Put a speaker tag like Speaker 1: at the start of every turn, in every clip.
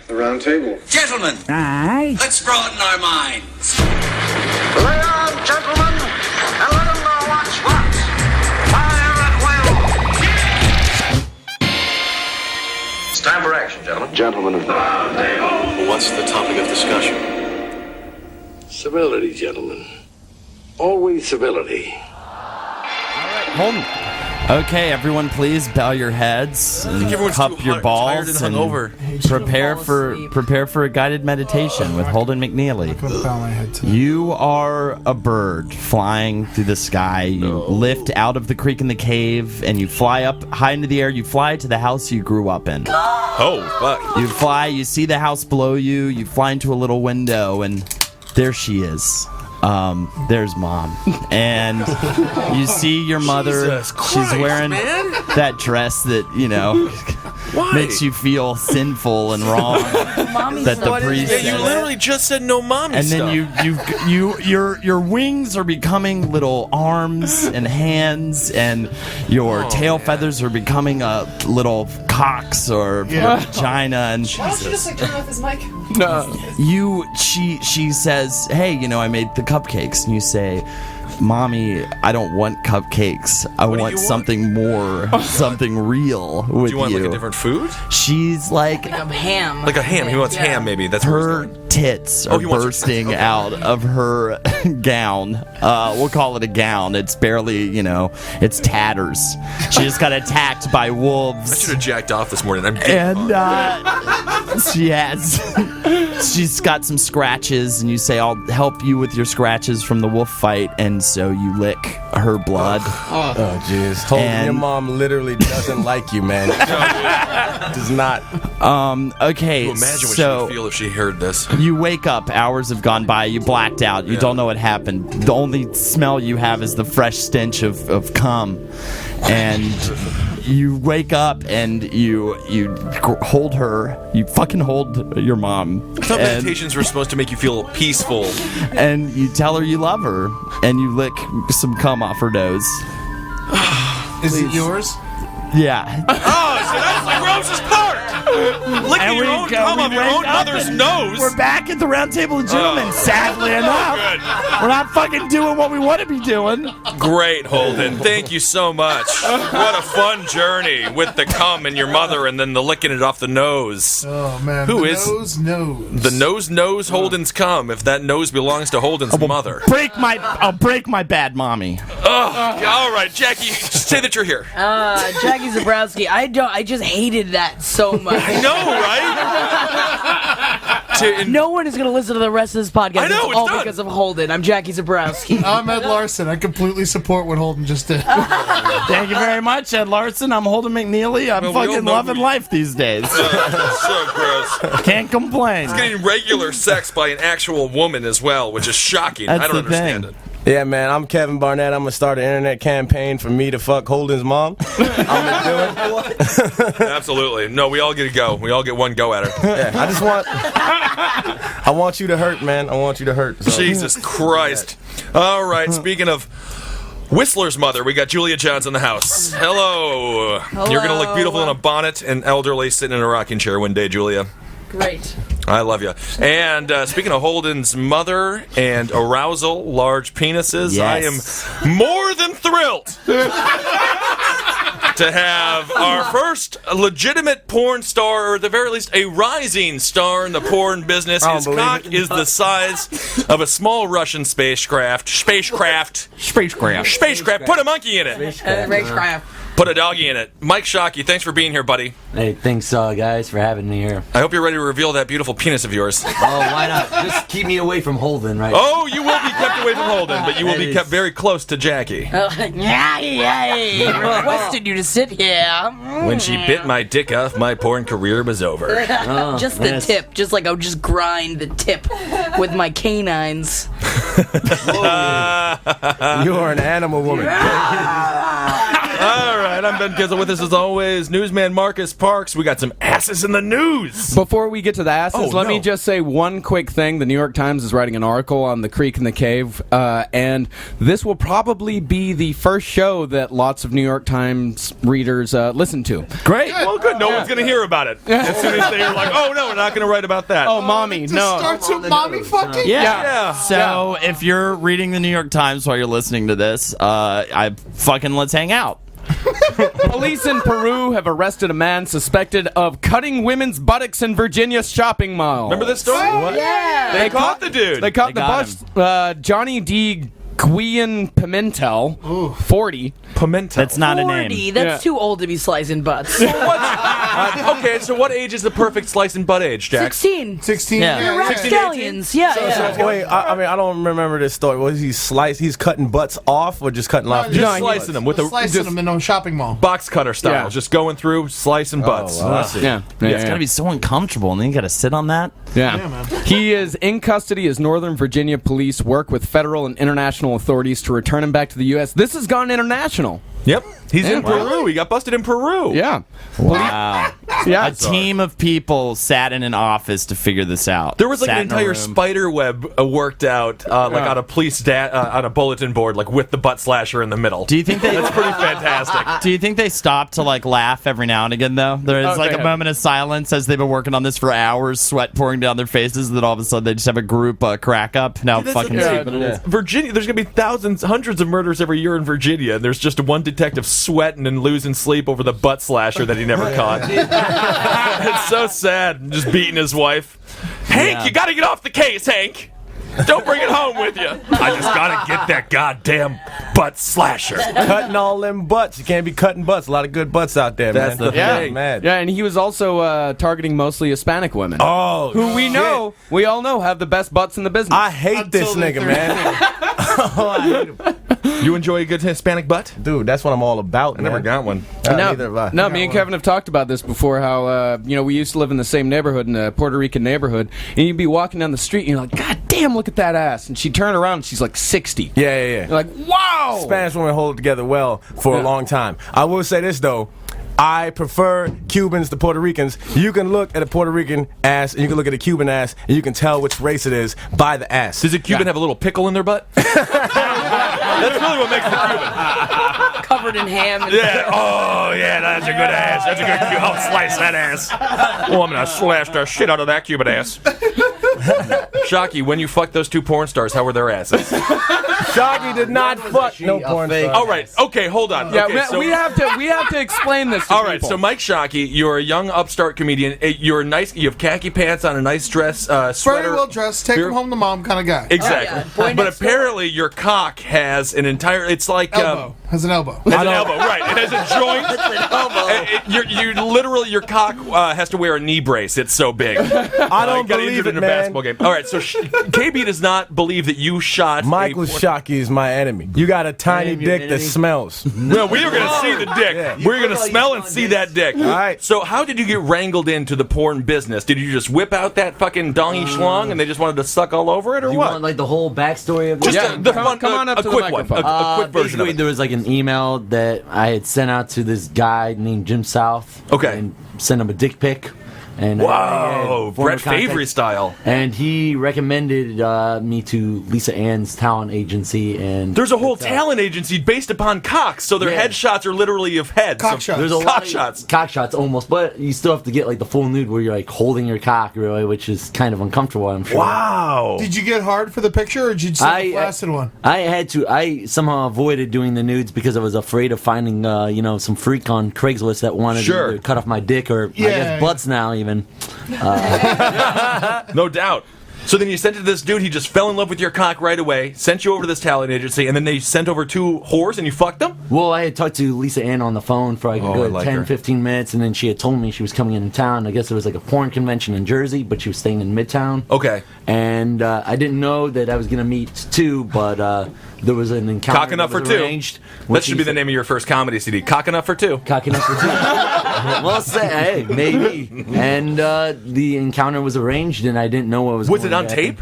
Speaker 1: The round table.
Speaker 2: Gentlemen,
Speaker 3: Aye.
Speaker 2: let's broaden our minds.
Speaker 4: Lay on, gentlemen, and let them know what's what. Fire at will. It's time for action, gentlemen.
Speaker 5: Gentlemen of the round table.
Speaker 6: What's the topic of discussion?
Speaker 5: Civility, gentlemen. Always civility.
Speaker 7: Holden. Okay, everyone, please bow your heads and cup your balls and prepare for a guided meditation with Holden McNeely. You are a bird flying through the sky. You lift out of the creek in the cave, and you fly up high into the air. You fly to the house you grew up in.
Speaker 6: Oh, fuck.
Speaker 7: You fly. You see the house below you. You fly into a little window, and there she is. There's Mom, and you see your mother.
Speaker 6: Jesus Christ,
Speaker 7: she's wearing that dress that makes you feel sinful and wrong. That the priest.
Speaker 6: Yeah, you literally just said no mommy
Speaker 7: and
Speaker 6: stuff.
Speaker 7: then your wings are becoming little arms and hands, and your tail feathers are becoming little cocks or vagina. And
Speaker 8: Why don't you just turn off his mic?
Speaker 7: She says, "Hey, I made the cupcakes," and you say, "Mommy, I don't want cupcakes. I want something more, something real with you."
Speaker 6: Do you want like a different food?
Speaker 7: She's like
Speaker 8: a ham.
Speaker 6: Like a ham. He wants ham, maybe. That's
Speaker 7: her tits are bursting out of her gown. We'll call it a gown. It's barely, it's tatters. She just got attacked by wolves.
Speaker 6: I should have jacked off this morning.
Speaker 7: She's got some scratches, and you say, "I'll help you with your scratches from the wolf fight," and so you lick her blood.
Speaker 9: Oh, jeez. Holden, your mom literally doesn't like you, man. Does not.
Speaker 7: Okay,
Speaker 6: Can you imagine what she would feel if she heard this?
Speaker 7: You wake up, hours have gone by, you blacked out, you don't know what happened. The only smell you have is the fresh stench of cum. And you wake up and you hold her, you fucking hold your mom.
Speaker 6: I thought meditations were supposed to make you feel peaceful.
Speaker 7: And you tell her you love her, and you lick some cum off her nose.
Speaker 10: Is it yours?
Speaker 7: Yeah.
Speaker 6: Oh, so that's the grossest part! Licking your own cum off your own mother's nose!
Speaker 7: We're back at the Roundtable of Gentlemen, sadly enough.
Speaker 6: Good.
Speaker 7: We're not fucking doing what we want to be doing.
Speaker 6: Great, Holden. Thank you so much. What a fun journey with the cum and your mother and then the licking it off the nose.
Speaker 10: Oh, man.
Speaker 6: Who
Speaker 10: the
Speaker 6: is
Speaker 10: nose?
Speaker 6: The nose knows Holden's cum if that nose belongs to Holden's mother.
Speaker 7: I'll break my bad mommy.
Speaker 6: All right, Jackie, just say that you're here.
Speaker 8: Jackie Zebrowski. I just hated that so much.
Speaker 6: I know, right?
Speaker 8: No one is going to listen to the rest of this podcast.
Speaker 6: I know,
Speaker 8: it's all
Speaker 6: done.
Speaker 8: because of Holden. I'm Jackie Zebrowski.
Speaker 10: I'm Ed Larson. I completely support what Holden just did.
Speaker 7: Thank you very much, Ed Larson. I'm Holden McNeely. I'm fucking loving life these days.
Speaker 6: So gross.
Speaker 7: Can't complain.
Speaker 6: He's getting regular sex by an actual woman as well, which is shocking.
Speaker 7: That's
Speaker 6: I don't
Speaker 7: the
Speaker 6: understand
Speaker 7: thing.
Speaker 6: it.
Speaker 9: Yeah, man, I'm Kevin Barnett. I'm going to start an internet campaign for me to fuck Holden's mom. I'm going to do it.
Speaker 6: Absolutely. No, we all get a go. We all get one go at her.
Speaker 9: Yeah, I want you to hurt, man. I want you to hurt. So.
Speaker 6: Jesus Christ. All right, speaking of Whistler's mother, we got Julia Johns in the house. Hello. You're going to look beautiful in a bonnet and elderly sitting in a rocking chair one day, Julia.
Speaker 8: Great.
Speaker 6: I love you. And speaking of Holden's mother and arousal, large penises,
Speaker 7: yes.
Speaker 6: I am more than thrilled to have our first legitimate porn star, or at the very least a rising star in the porn business. His cock is the size of a small Russian spacecraft. Spacecraft. Put a monkey in it.
Speaker 8: Spacecraft.
Speaker 6: Put a doggy in it. Mike Shockey, thanks for being here, buddy.
Speaker 11: Hey, thanks, guys, for having me here.
Speaker 6: I hope you're ready to reveal that beautiful penis of yours.
Speaker 11: Oh, why not? Just keep me away from Holden, right?
Speaker 6: Oh, you will be kept away from Holden, but you will be kept very close to Jackie.
Speaker 8: Requested you to sit here.
Speaker 6: When she bit my dick off, my porn career was over.
Speaker 8: Just the tip. Just like I would just grind the tip with my canines.
Speaker 9: You are an animal woman.
Speaker 6: All I'm Ben Kissel. With us, as always, newsman Marcus Parks. We got some asses in the news.
Speaker 1: Before we get to the asses, let me just say one quick thing. The New York Times is writing an article on the Creek and the Cave, and this will probably be the first show that lots of New York Times readers listen to.
Speaker 6: Great. Well, good. No one's going to hear about it. As soon as they're like, oh, no, we're not going to write about that.
Speaker 1: Oh, mommy, no.
Speaker 10: Starts with mommy fucking?
Speaker 6: Yeah.
Speaker 7: So if you're reading the New York Times while you're listening to this, let's hang out.
Speaker 1: Police in Peru have arrested a man suspected of cutting women's buttocks in Virginia's shopping mall.
Speaker 6: Remember this story?
Speaker 8: Yeah.
Speaker 6: They caught the dude.
Speaker 1: They caught the
Speaker 7: got
Speaker 1: bus. Johnny D. Guillen Pimentel, 40.
Speaker 6: Pimentel.
Speaker 7: That's not a
Speaker 8: 40.
Speaker 7: name.
Speaker 8: That's too old to be slicing butts.
Speaker 6: Okay, so what age is the perfect slice and butt age, Jack?
Speaker 8: 16.
Speaker 10: 16.
Speaker 7: Yeah.
Speaker 8: You're rapscallions. Yeah.
Speaker 9: Wait, I don't remember this story. Was he sliced? He's cutting butts off or just cutting off?
Speaker 6: Just slicing them with a
Speaker 10: Slicing them in a shopping mall.
Speaker 6: box cutter style.
Speaker 1: Yeah.
Speaker 6: Just going through, slicing butts.
Speaker 9: wow. I see.
Speaker 1: Yeah.
Speaker 7: It's got to be so uncomfortable, and then you got to sit on that.
Speaker 1: Yeah.
Speaker 10: Yeah, man.
Speaker 1: He is in custody as Northern Virginia police work with federal and international authorities to return him back to the U.S. This has gone international.
Speaker 6: Yep. He's in Peru. He got busted in Peru.
Speaker 1: Yeah.
Speaker 7: Wow.
Speaker 1: Yeah.
Speaker 7: A team of people sat in an office to figure this out.
Speaker 6: There was like
Speaker 7: Sat
Speaker 6: an
Speaker 7: in a
Speaker 6: entire
Speaker 7: room.
Speaker 6: spider web worked out, like on a police on a bulletin board, like with the butt slasher in the middle.
Speaker 7: Do you think they?
Speaker 6: That's pretty fantastic.
Speaker 7: Do you think they stop to like laugh every now and again though? There is like a moment of silence as they've been working on this for hours, sweat pouring down their faces, and then all of a sudden they just have a group crack up. Now fucking stupid it is.
Speaker 6: Virginia, there's gonna be thousands, hundreds of murders every year in Virginia, and there's just one detective sweating and losing sleep over the butt slasher that he never caught. It's so sad, just beating his wife. Hank, you gotta get off the case, Hank. Don't bring it home with you. I just gotta get that goddamn butt slasher.
Speaker 9: Cutting all them butts. You can't be cutting butts. A lot of good butts out there,
Speaker 6: That's
Speaker 9: man.
Speaker 6: the thing.
Speaker 9: Mad.
Speaker 1: Yeah, and he was also targeting mostly Hispanic women.
Speaker 9: Oh,
Speaker 1: who we all know have the best butts in the business.
Speaker 9: I hate this nigga, man. Oh, I hate him.
Speaker 6: You enjoy a good Hispanic butt?
Speaker 9: Dude, that's what I'm all about.
Speaker 6: I never got one.
Speaker 9: Neither have I.
Speaker 1: No, me and Kevin have talked about this before. How we used to live in the same neighborhood, in a Puerto Rican neighborhood, and you'd be walking down the street, and you're like, "God damn, look at that ass!" And she'd turn around, and she's like 60.
Speaker 9: Yeah.
Speaker 1: You're like, "Wow!"
Speaker 9: Spanish women hold it together well for a long time. I will say this though. I prefer Cubans to Puerto Ricans. You can look at a Puerto Rican ass, and you can look at a Cuban ass, and you can tell which race it is by the ass.
Speaker 6: Does a Cuban have a little pickle in their butt? That's really what makes the Cuban.
Speaker 8: Covered in ham. And
Speaker 6: Yeah. Oh, yeah, that's a good ass. That's a good Cuban. I'll slice that ass. Oh, I'm going to slash the shit out of that Cuban ass. Shocky, when you fucked those two porn stars, how were their asses?
Speaker 9: Shocky did not fuck no porn star.
Speaker 6: All right. Okay, hold on.
Speaker 1: Yeah,
Speaker 6: okay,
Speaker 1: we have to explain this to
Speaker 6: all right,
Speaker 1: people.
Speaker 6: so Mike Shockey, you're a young upstart comedian. You're nice. You have khaki pants on, a nice dress, sweater.
Speaker 10: Very well dressed, take him home to mom kind of guy.
Speaker 6: Exactly.
Speaker 8: Oh, yeah.
Speaker 6: But apparently your cock has an entire. It's like
Speaker 10: Elbow. Has an elbow.
Speaker 6: Has an elbow, right? It has a joint. You literally your cock has to wear a knee brace. It's so big.
Speaker 9: I don't
Speaker 6: got
Speaker 9: believe
Speaker 6: injured
Speaker 9: it,
Speaker 6: in a
Speaker 9: man.
Speaker 6: basketball game. All right, so KB does not believe that you shot.
Speaker 9: Michael Shockey is my enemy. You got a tiny
Speaker 11: Name your
Speaker 9: dick that
Speaker 11: enemy.
Speaker 9: smells.
Speaker 6: No, we are going to see the dick.
Speaker 9: Yeah.
Speaker 6: We're going to smell and see that dick.
Speaker 9: All right.
Speaker 6: So how did you get wrangled into the porn business? Did you just whip out that fucking dongy schlong and they just wanted to suck all over it, or
Speaker 11: You
Speaker 6: what?
Speaker 11: want like the whole backstory of this?
Speaker 6: Just
Speaker 1: come on up
Speaker 6: a
Speaker 1: to the
Speaker 6: quick one,
Speaker 1: microphone.
Speaker 6: a quick version of
Speaker 11: Basically,
Speaker 6: it.
Speaker 11: there was like an email that I had sent out to this guy named Jim South.
Speaker 6: Okay.
Speaker 11: And sent him a dick pic. And
Speaker 6: Whoa, Brett Favre style.
Speaker 11: And he recommended me to Lisa Ann's talent agency. And
Speaker 6: There's a whole talent agency based upon cocks, so their
Speaker 11: Yeah.
Speaker 6: headshots are literally of heads.
Speaker 10: Cock shots.
Speaker 11: there's a
Speaker 6: Cock
Speaker 11: lot of
Speaker 6: shots.
Speaker 11: cock shots almost, but you still have to get like the full nude where you're like holding your cock, really, which is kind of uncomfortable, I'm sure.
Speaker 6: Wow.
Speaker 10: Did you get hard for the picture, or did you just take the flaccid one?
Speaker 11: I had to. I somehow avoided doing the nudes because I was afraid of finding, some freak on Craigslist that wanted
Speaker 6: Sure.
Speaker 11: to cut off my dick or I guess butts now even.
Speaker 6: No doubt. So then you sent it to this dude, he just fell in love with your cock right away, sent you over to this talent agency, and then they sent over two whores and you fucked them?
Speaker 11: Well, I had talked to Lisa Ann on the phone for like a good 10, 15 minutes, and then she had told me she was coming in town. I guess there was like a porn convention in Jersey, but she was staying in Midtown.
Speaker 6: Okay.
Speaker 11: And I didn't know that I was going to meet two, but there was an encounter.
Speaker 6: Cock enough
Speaker 11: that
Speaker 6: for
Speaker 11: was
Speaker 6: two.
Speaker 11: arranged.
Speaker 6: That should be the name of your first comedy CD. Cock enough for two.
Speaker 11: Cock enough for two. Well, say, hey, maybe. And the encounter was arranged, and I didn't know what was
Speaker 6: Was
Speaker 11: going
Speaker 6: it on
Speaker 11: to happen.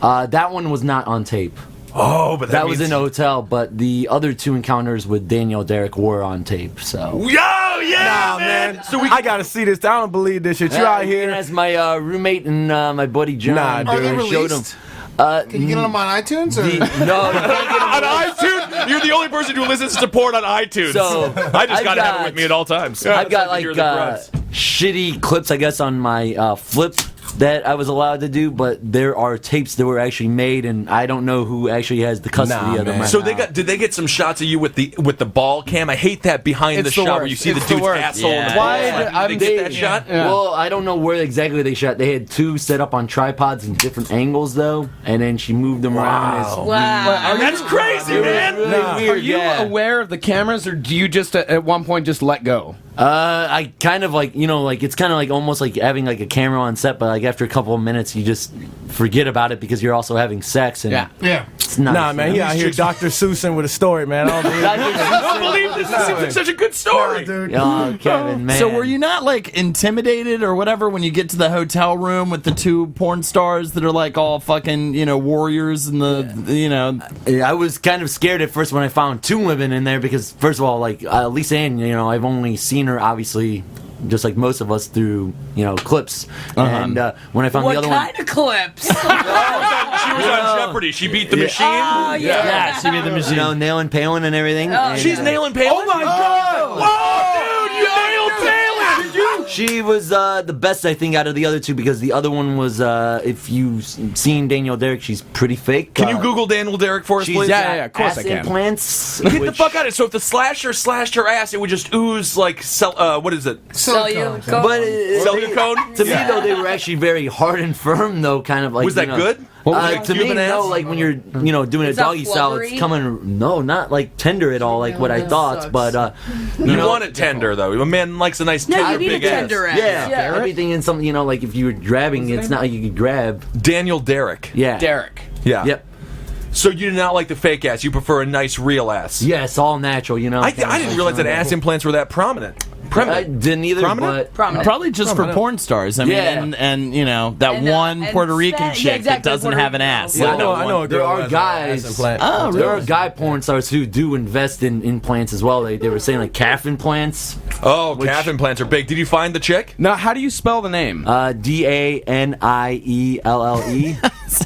Speaker 6: tape?
Speaker 11: That one was not on tape.
Speaker 6: Oh, but
Speaker 11: that was in a hotel. But the other 2 encounters with Danielle Derrick were on tape. So.
Speaker 6: Yo, yeah,
Speaker 9: Nah, man. So I gotta see this. I don't believe this shit. You out here?
Speaker 11: As my roommate and my buddy John.
Speaker 9: Nah, dude.
Speaker 10: Are they
Speaker 11: showed him.
Speaker 10: released? Can you get them on iTunes? Or?
Speaker 11: No, you can't get them
Speaker 6: on iTunes. You're the only person who listens to porn on iTunes.
Speaker 11: So
Speaker 6: I just gotta have it with me at all times.
Speaker 11: I've got like shitty clips, I guess, on my flip that I was allowed to do, but there are tapes that were actually made, and I don't know who actually has the custody of them. Right
Speaker 6: so
Speaker 11: now.
Speaker 6: did they get some shots of you with the ball cam? I hate that behind the shot where you see the dude's asshole.
Speaker 11: Yeah.
Speaker 6: In the Why did they get that shot?
Speaker 11: Yeah. Well, I don't know where exactly they shot. They had 2 set up on tripods in different angles, though, and then she moved them around.
Speaker 8: Wow,
Speaker 6: that's crazy, man.
Speaker 11: Really weird,
Speaker 1: Are you aware of the cameras, or do you just at one point just let go?
Speaker 11: I kind of like, it's kind of like almost like having like a camera on set, but like after a couple of minutes, you just forget about it because you're also having sex. And
Speaker 10: yeah.
Speaker 11: It's nice,
Speaker 9: nah, man, he out here Dr. Seussing with a story, man. I
Speaker 6: don't believe this. This seems like such a good story.
Speaker 11: Oh, Kevin, man.
Speaker 7: So were you not like intimidated or whatever when you get to the hotel room with the 2 porn stars that are like all fucking, warriors and
Speaker 11: I was kind of scared at first when I found 2 women in there because first of all, like Lisa Ann, I've only seen her obviously just like most of us through clips, and when I found the other one,
Speaker 8: what kind of clips?
Speaker 6: She was on Jeopardy. She beat the machine.
Speaker 8: Oh, yeah.
Speaker 7: she made the machine.
Speaker 11: nailing Palin and everything.
Speaker 6: She's nailing Palin. Oh my god! Whoa, dude, you nailed Palin. Did you?
Speaker 11: She was the best, I think, out of the other 2 because the other one was, if you've seen Danielle Derrick, she's pretty fake.
Speaker 6: Can you Google Danielle Derrick for us, please?
Speaker 11: Yeah,
Speaker 1: of course I can.
Speaker 11: Implants.
Speaker 6: Get the fuck out of it. So if the slasher slashed her ass, it would just ooze like what is it?
Speaker 8: Silicone.
Speaker 11: But
Speaker 6: Silicone?
Speaker 11: To me, though, they were actually very hard and firm, though, kind of like.
Speaker 6: Was that good?
Speaker 11: To me, no. Like when you're, doing a doggy style, it's coming. No, not like tender at all, like what I thought.
Speaker 8: Sucks.
Speaker 11: But
Speaker 6: you want it tender though. A man likes a nice tender,
Speaker 8: you need
Speaker 6: big
Speaker 8: a tender ass.
Speaker 11: Yeah, everything in something. Like if you were grabbing, it's not like you could grab.
Speaker 6: Danielle Derrick.
Speaker 11: Yeah,
Speaker 1: Derek.
Speaker 6: Yeah.
Speaker 11: Yep.
Speaker 6: So you do not like the fake ass. You prefer a nice real ass.
Speaker 11: Yes, all natural.
Speaker 6: I didn't realize that ass implants were that prominent.
Speaker 11: I didn't either.
Speaker 6: Prominent?
Speaker 11: But
Speaker 7: Probably just for porn stars. I mean, and that
Speaker 8: And,
Speaker 7: one
Speaker 8: and
Speaker 7: Puerto Rican
Speaker 8: Spa-
Speaker 7: chick
Speaker 8: yeah, exactly,
Speaker 7: that doesn't
Speaker 8: Puerto
Speaker 7: have an
Speaker 8: Rican.
Speaker 7: ass.
Speaker 11: Yeah,
Speaker 7: Like
Speaker 11: I know.
Speaker 7: that one.
Speaker 11: There are guys.
Speaker 7: Oh,
Speaker 11: There
Speaker 7: really?
Speaker 11: are guy porn stars who do invest in implants as well. They were saying like calf implants.
Speaker 6: Oh, calf implants are big. Did you find the chick?
Speaker 1: Now, how do you spell the name?
Speaker 11: DANIELLE.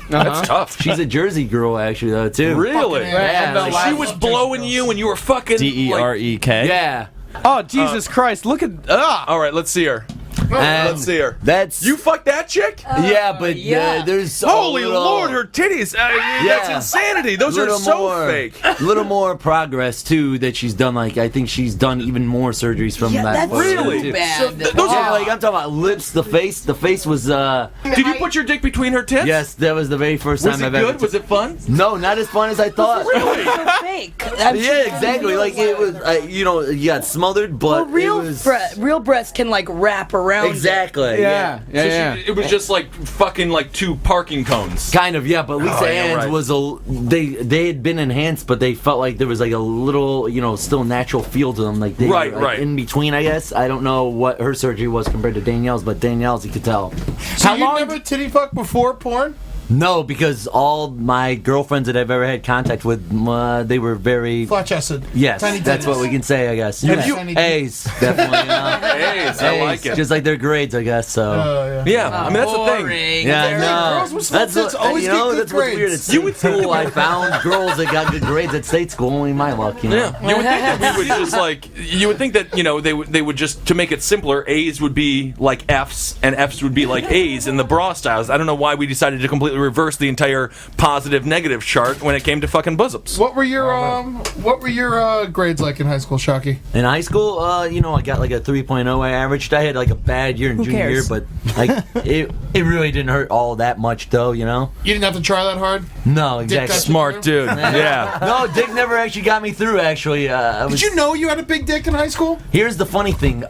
Speaker 6: That's tough.
Speaker 11: She's a Jersey girl, actually, though, too.
Speaker 6: Really?
Speaker 11: Yeah.
Speaker 6: She was blowing you and you were fucking
Speaker 7: DEREK.
Speaker 11: Yeah.
Speaker 1: Oh, Jesus Christ! Look at.
Speaker 6: All right, let's see her. Let's see her.
Speaker 11: That's
Speaker 6: You fucked that chick?
Speaker 11: yeah, but
Speaker 8: yeah.
Speaker 11: There's
Speaker 6: Holy
Speaker 11: a little,
Speaker 6: Lord, her titties. That's insanity. Those are
Speaker 11: little
Speaker 6: so
Speaker 11: more,
Speaker 6: fake.
Speaker 11: Little more progress too that she's done. Like I think she's done even more surgeries from that.
Speaker 8: That's
Speaker 6: Really?
Speaker 8: so bad.
Speaker 6: So those
Speaker 11: Yeah,
Speaker 6: are
Speaker 11: like I'm talking about lips. The face. The face was.
Speaker 6: Did you put your dick between her tits?
Speaker 11: Yes, that was the very first
Speaker 6: Was
Speaker 11: time
Speaker 6: it
Speaker 11: I've ever.
Speaker 6: good? Was it fun?
Speaker 11: No, not as fun as I thought.
Speaker 8: So fake.
Speaker 11: Yeah, exactly. Like it was. You got smothered, but
Speaker 8: Well,
Speaker 11: it was
Speaker 8: real breasts can like wrap around.
Speaker 11: exactly.
Speaker 1: Yeah, yeah.
Speaker 6: It was just like fucking like 2 parking cones.
Speaker 11: Kind of, yeah, but Lisa
Speaker 6: yeah,
Speaker 11: Ann's
Speaker 6: right.
Speaker 11: was they had been enhanced, but they felt like there was like a little, still natural feel to them, like they
Speaker 6: Right,
Speaker 11: were, like,
Speaker 6: right.
Speaker 11: in between, I guess. I don't know what her surgery was compared to Danielle's, but Danielle's you could tell.
Speaker 10: So you never titty fuck before porn?
Speaker 11: No, because all my girlfriends that I've ever had contact with, they were very
Speaker 10: Flat chested.
Speaker 11: yes,
Speaker 10: Tiny
Speaker 11: that's
Speaker 10: titties.
Speaker 11: what we can say, I guess.
Speaker 10: Have you-
Speaker 11: A's, definitely.
Speaker 6: A's, I like it.
Speaker 11: Just like their grades, I guess. So.
Speaker 6: Yeah, I mean that's the thing.
Speaker 8: Boring.
Speaker 11: Yeah, no.
Speaker 10: girls with small tits always get good
Speaker 11: that's what's weird.
Speaker 10: grades.
Speaker 11: At state school, I found girls that got good grades at state school. Only my luck,
Speaker 6: Yeah, you would think that we would just like you would think that they would just to make it simpler. A's would be like F's and F's would be like A's in the bra styles. I don't know why we decided to completely reverse the entire positive negative chart when it came to fucking bosoms.
Speaker 10: What were your grades like in high school, Shocky?
Speaker 11: In high school, I got like a 3.0 I averaged. I had like a bad year in junior year,
Speaker 8: cares?
Speaker 11: but like it really didn't hurt all that much though,
Speaker 10: You didn't have to try that hard?
Speaker 11: No, exactly.
Speaker 10: got
Speaker 6: Smart dude. Yeah.
Speaker 11: No, Dick never actually got me through. Actually,
Speaker 10: Did you know you had a big dick in high school?
Speaker 11: Here's the funny thing.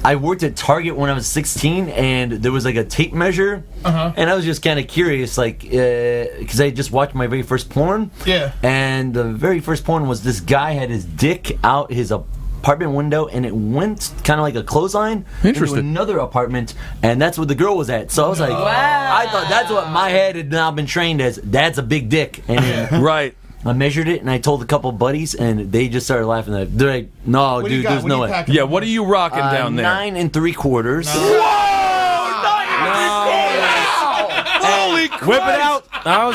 Speaker 11: I worked at Target when I was 16, and there was like a tape measure, and I was just kind of curious, like, because I had just watched my very first porn.
Speaker 10: Yeah.
Speaker 11: And the very first porn was this guy had his dick out his apartment window, and it went kind of like a clothesline into another apartment, and that's where the girl was at. So I was like, I thought that's what my head had now been trained as. That's a big dick. And
Speaker 6: right.
Speaker 11: I measured it, and I told a couple buddies, and they just started laughing. They're like, no, dude, there's no way.
Speaker 6: Yeah, what are you rocking down there?
Speaker 11: 9 3/4.
Speaker 6: Holy crap!
Speaker 9: Whip it out.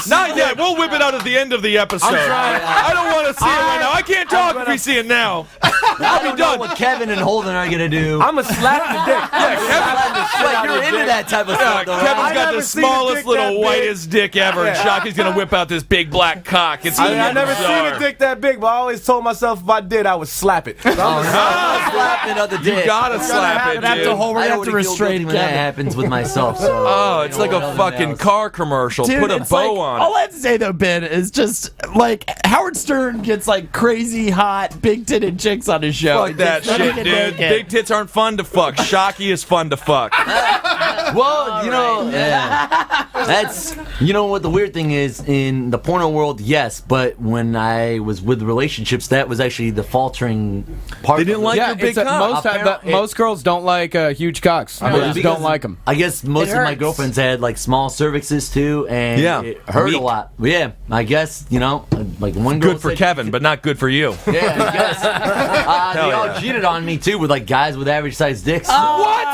Speaker 6: Not yet. We'll whip it out at the end of the episode. I don't want to see it right now. I can't talk if we see it now.
Speaker 11: I don't know what Kevin and Holden are gonna do.
Speaker 9: I'm gonna slap the dick.
Speaker 11: Yeah, you're into that type of stuff, though,
Speaker 6: Kevin's
Speaker 11: right?
Speaker 6: got the smallest little whitest dick ever, and Shocky's gonna whip out this big black cock. It's
Speaker 9: I never seen a dick that big, but I always told myself if I did, I would slap it. So I'm
Speaker 11: slapping of the dick.
Speaker 6: You gotta slap it, dude.
Speaker 11: I have to restrain when that happens with myself. So,
Speaker 6: oh, it's like a fucking car commercial.
Speaker 7: Dude,
Speaker 6: put a bow on it.
Speaker 7: All I have to say though, Ben, is just like Howard Stern gets like crazy hot, big titted chicks on his show.
Speaker 6: Fuck that shit, dude. Big tits aren't fun to fuck. Shocky is fun to fuck.
Speaker 11: Well, you know, that's, you know what the weird thing is in the porno world, yes, but when I was with relationships, that was actually the faltering part.
Speaker 6: They didn't like your big cock.
Speaker 1: Most girls don't like huge cocks. They just don't like them.
Speaker 11: I guess most of my girlfriends had like small cervixes too, and it hurt a lot. Yeah, I guess, you know, like one girl
Speaker 6: good for Kevin, but not good for you.
Speaker 11: Yeah, I guess. They all cheated on me too with like guys with average sized dicks.
Speaker 6: What?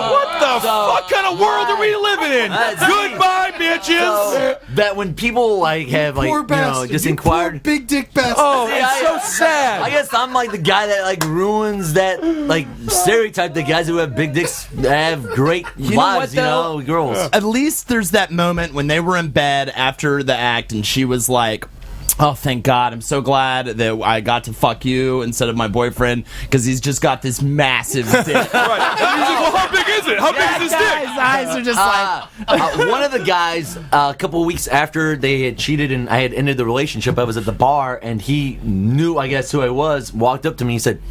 Speaker 6: What the fuck kind of world are we living in? Goodbye, bitches.
Speaker 11: So, that when people like have like, you know, just inquired,
Speaker 10: big dick bastard.
Speaker 6: Oh, it's so sad.
Speaker 11: I guess I'm like the guy that like ruins that like stereotype that guys who have big dicks have great lives, you know, girls.
Speaker 7: At least there's that moment when they were in bed after the act, and she was like, oh, thank God. I'm so glad that I got to fuck you instead of my boyfriend, because he's just got this massive dick.
Speaker 6: Right. And he's like, well, how big is it? How big is this dick?
Speaker 7: His eyes are just like...
Speaker 11: one of the guys, a couple of weeks after they had cheated and I had ended the relationship, I was at the bar, and he knew, I guess, who I was, walked up to me and said,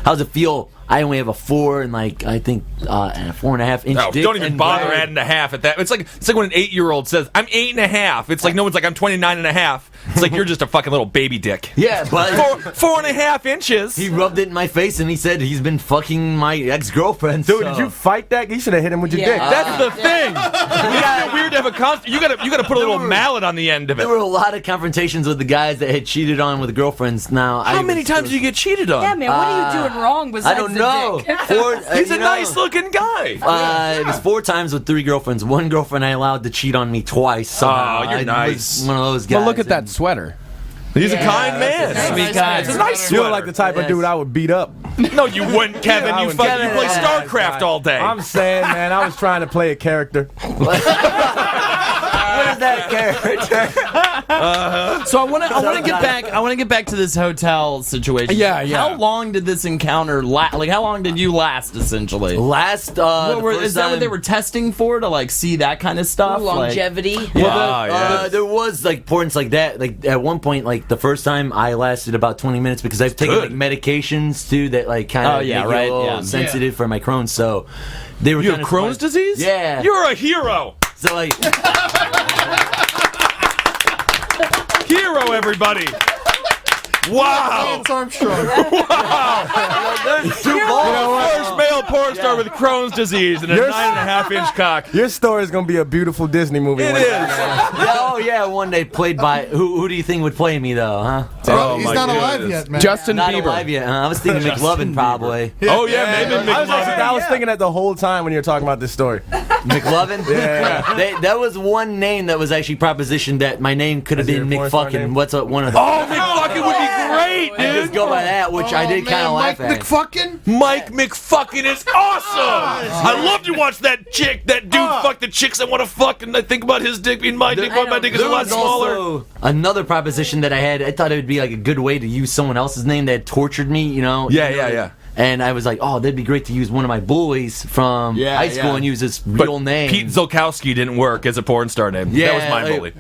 Speaker 11: how's it feel? I only have a 4 and like I think 4.5 inch dick.
Speaker 6: Don't even bother adding a half at that. It's like when an 8-year-old says, I'm 8.5. It's like no one's like, I'm 29.5. It's like you're just a fucking little baby dick.
Speaker 11: Yeah, but
Speaker 6: 4.5 inches.
Speaker 11: He rubbed it in my face and he said he's been fucking my ex-girlfriend.
Speaker 9: Dude, did you fight that? You should have hit him with your dick.
Speaker 6: That's the thing. It's weird to have a you gotta put a little mallet on the end of it.
Speaker 11: There were a lot of confrontations with the guys that had cheated on with girlfriends. Now,
Speaker 6: how many times did you get cheated on?
Speaker 8: Yeah, man, what are you doing wrong besides
Speaker 11: I don't know.
Speaker 6: He's a nice-looking guy.
Speaker 11: It was 4 times with 3 girlfriends. One girlfriend I allowed to cheat on me twice. Somehow.
Speaker 6: Oh, you're nice.
Speaker 11: One of those guys.
Speaker 1: But look at that sweater.
Speaker 6: He's a kind man.
Speaker 7: Sweet guy.
Speaker 6: It's a nice sweater.
Speaker 9: You're like the type of dude I would beat up.
Speaker 6: No, you wouldn't, Kevin. You play StarCraft all day.
Speaker 9: I'm saying, man, I was trying to play a character.
Speaker 11: What is that character?
Speaker 7: So I want to get back. I want to get back to this hotel situation.
Speaker 1: Yeah.
Speaker 7: How long did this encounter last? Like, how long did you last? Essentially,
Speaker 11: is that
Speaker 7: what they were testing for, to like see that kind of stuff?
Speaker 8: Longevity.
Speaker 11: There was like points like that. Like at one point, like the first time I lasted about 20 minutes because I've taken like medications too that like kind of make you a little sensitive for my Crohn's. So they were.
Speaker 6: You have Crohn's disease?
Speaker 11: Yeah.
Speaker 6: You're a hero.
Speaker 11: So like.
Speaker 6: Hero, everybody! Wow!
Speaker 10: Lance Armstrong.
Speaker 6: Wow!
Speaker 11: There's 2 balls.
Speaker 6: First male porn star with Crohn's disease and a 9.5-inch cock.
Speaker 9: Your story is gonna be a beautiful Disney movie.
Speaker 6: It is.
Speaker 11: Oh yeah, one day played by who do you think would play me though, huh?
Speaker 10: He's not alive yet, man.
Speaker 1: Justin
Speaker 11: Not
Speaker 1: Bieber.
Speaker 11: alive yet. I was thinking McLovin probably.
Speaker 6: Oh yeah, maybe McLovin.
Speaker 9: I was thinking that the whole time when you were talking about this story.
Speaker 11: McLovin?
Speaker 9: Yeah.
Speaker 11: That was one name that was actually propositioned that my name could have been McFucking. What's one of them?
Speaker 6: Oh, McFucking would be great,
Speaker 11: I
Speaker 6: dude.
Speaker 11: just go by that, which I did kind of laugh
Speaker 10: Mike
Speaker 11: at.
Speaker 10: McFucking?
Speaker 6: Mike McFucking is awesome. I love to watch that dude fuck the chicks I want to fuck, and I think about his dick being my dick, but my dick is a lot smaller.
Speaker 11: Also another proposition that I had. I thought it would be like a good way to use someone else's name that had tortured me, you know?
Speaker 6: Yeah.
Speaker 11: And I was like, oh, that'd be great to use one of my bullies from high school and use his real name.
Speaker 6: Pete Zolkowski didn't work as a porn star name.
Speaker 11: Yeah,
Speaker 6: that was my bully.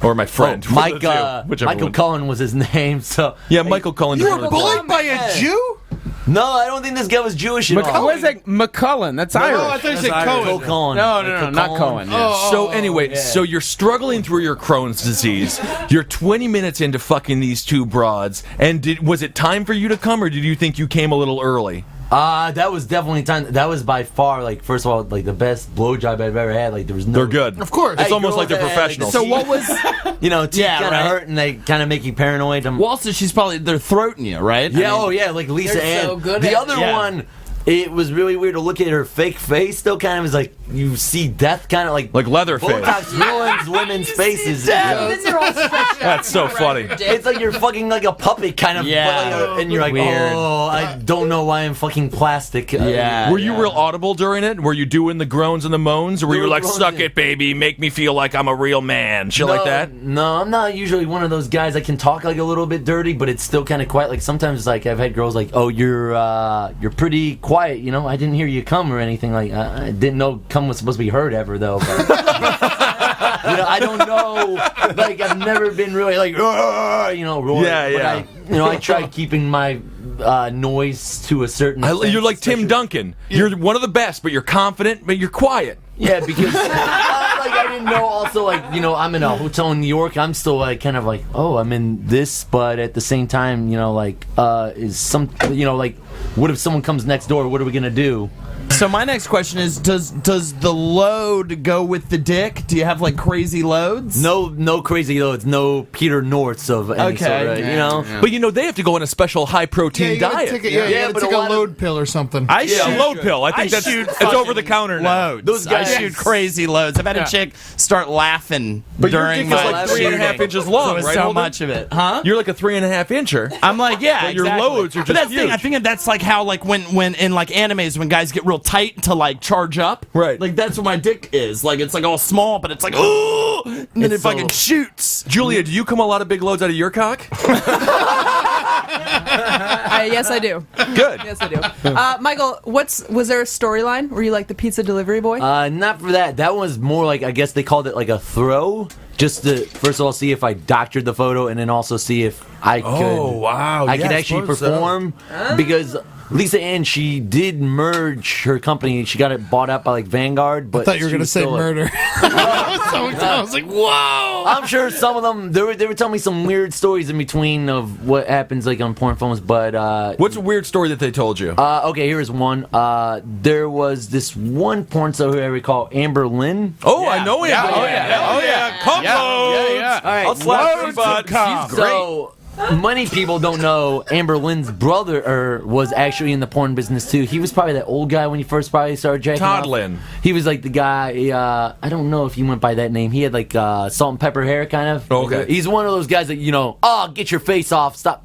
Speaker 6: Or my friend.
Speaker 11: Michael Cullen was his name. So
Speaker 6: yeah, Michael Cullen.
Speaker 10: You were bullied by a Jew?
Speaker 11: No, I don't think this guy was Jewish at all.
Speaker 1: What is that? McCullen. That's Irish.
Speaker 10: I thought you said Cohen.
Speaker 11: Cohen.
Speaker 1: No, not Cohen. Yeah.
Speaker 6: So anyway, so you're struggling through your Crohn's disease. You're 20 minutes into fucking these two broads, and was it time for you to come, or did you think you came a little early?
Speaker 11: That was definitely time. That was by far, like, first of all, like the best blowjob I've ever had. Like, there was no.
Speaker 6: They're good.
Speaker 10: Of course.
Speaker 6: It's almost like they're professionals.
Speaker 7: So what was?
Speaker 11: Teeth kind of hurt and they kind of make you paranoid.
Speaker 7: Well, also she's probably they're throating you, right?
Speaker 11: Yeah. Like Lisa
Speaker 8: They're
Speaker 11: Ann.
Speaker 8: so good
Speaker 11: The
Speaker 8: at
Speaker 11: other
Speaker 8: it.
Speaker 11: one. It was really weird to look at her fake face. Still, kind of is like you see death, kind of like
Speaker 6: Leatherface.
Speaker 11: Botox ruins women's faces.
Speaker 6: That's so funny.
Speaker 11: It's like you're fucking like a puppet, kind of.
Speaker 7: Yeah.
Speaker 11: And you're like,
Speaker 7: Weird.
Speaker 11: oh, I don't know why I'm fucking plastic.
Speaker 7: Yeah.
Speaker 6: Were you real audible during it? Were you doing the groans and the moans, or were you like,
Speaker 11: groans,
Speaker 6: "Suck
Speaker 11: yeah.
Speaker 6: it, baby, make me feel like I'm a real man," shit like that?
Speaker 11: No, I'm not usually one of those guys that can talk like a little bit dirty, but it's still kind of quiet. Like sometimes, like I've had girls like, "Oh, you're pretty quiet," I didn't hear you come or anything. Like I didn't know come was supposed to be heard ever though. But, I don't know. Like I've never been really like roaring.
Speaker 6: Yeah.
Speaker 11: But I try keeping my noise to a certain.
Speaker 6: You're like Tim Duncan. You're one of the best, but you're confident, but you're quiet.
Speaker 11: Yeah, because I didn't know. Also, I'm in a hotel in New York. I'm still like kind of like, oh, I'm in this, but at the same time, is some, like, what if someone comes next door? What are we gonna do?
Speaker 7: So my next question is: Does the load go with the dick? Do you have like crazy loads?
Speaker 11: No crazy loads. No Peter Norths of any sort.
Speaker 6: Yeah. But they have to go on a special high protein diet.
Speaker 10: You gotta take a load pill or something.
Speaker 6: A load pill. I think it's over the counter now.
Speaker 7: Loads. Those guys shoot crazy loads. I've had a chick start laughing
Speaker 6: But
Speaker 7: during
Speaker 6: your dick is
Speaker 7: my
Speaker 6: like 3.5 inches long,
Speaker 7: so it's
Speaker 6: right?
Speaker 7: so
Speaker 6: Holden?
Speaker 7: much of it, huh?
Speaker 6: You're like a 3.5 incher.
Speaker 7: I'm like, yeah,
Speaker 6: But your
Speaker 7: exactly.
Speaker 6: loads are just
Speaker 7: But that's the thing.
Speaker 6: huge.
Speaker 7: I think that's like how like when in like animes when guys get real tight to like charge up,
Speaker 6: right?
Speaker 7: Like that's what my dick is. Like it's like all small, but it's like ooh, and then it fucking shoots.
Speaker 6: Julia, do you come a lot of big loads out of your cock?
Speaker 3: Yes, I do.
Speaker 6: Good.
Speaker 3: Yes, I do. Michael, was there a storyline? Were you like the pizza delivery boy?
Speaker 11: Not for that. That was more like, I guess they called it like a throw. Just to first of all see if I doctored the photo, and then also see if I could.
Speaker 6: Oh wow!
Speaker 11: I could actually perform because Lisa Ann, she did merge her company. She got it bought out by like Vanguard. But
Speaker 10: I thought you were going to say murder. I was like, whoa!
Speaker 11: I'm sure some of them they were telling me some weird stories in between of what happens like on porn films. But
Speaker 6: what's a weird story that they told you?
Speaker 11: Okay, here's one. There was this one porn star who I recall, Amber Lynn.
Speaker 6: Oh, yeah. I know him. Yeah. Come on.
Speaker 11: All right,
Speaker 6: I'll slap your butt.
Speaker 11: She's great. So, many people don't know Amber Lynn's brother was actually in the porn business too. He was probably that old guy when he first probably started jacking
Speaker 6: Todd
Speaker 11: off.
Speaker 6: Lynn.
Speaker 11: He was like the guy. I don't know if he went by that name. He had like salt and pepper hair, kind of.
Speaker 6: Okay.
Speaker 11: He's one of those guys that get your face off. Stop.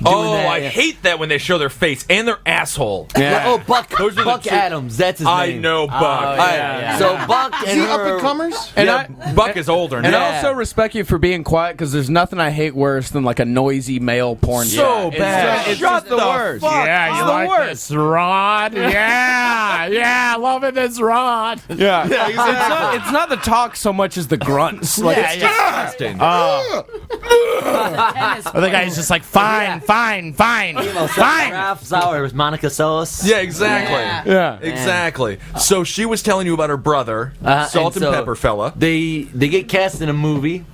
Speaker 6: I hate that when they show their face and their asshole.
Speaker 11: Yeah. Buck
Speaker 6: Buck
Speaker 11: Adams. That's his name.
Speaker 6: I know Buck.
Speaker 11: So Buck and
Speaker 10: Is he up and comers?
Speaker 1: And
Speaker 6: Buck is older now.
Speaker 1: And I also respect you for being quiet because there's nothing I hate worse than like a noisy male porn star.
Speaker 6: Bad.
Speaker 1: It's just the worst.
Speaker 7: Yeah, you like this rod? Yeah, loving this rod.
Speaker 1: Yeah, it's not the talk so much as the grunts. Like it's
Speaker 6: disgusting.
Speaker 7: Or the guy's just like fine.
Speaker 11: Ralph Sauer with Monica Seles.
Speaker 6: Yeah, exactly.
Speaker 1: Yeah.
Speaker 6: Exactly. So she was telling you about her brother, Salt and Pepper fella.
Speaker 11: They get cast in a movie,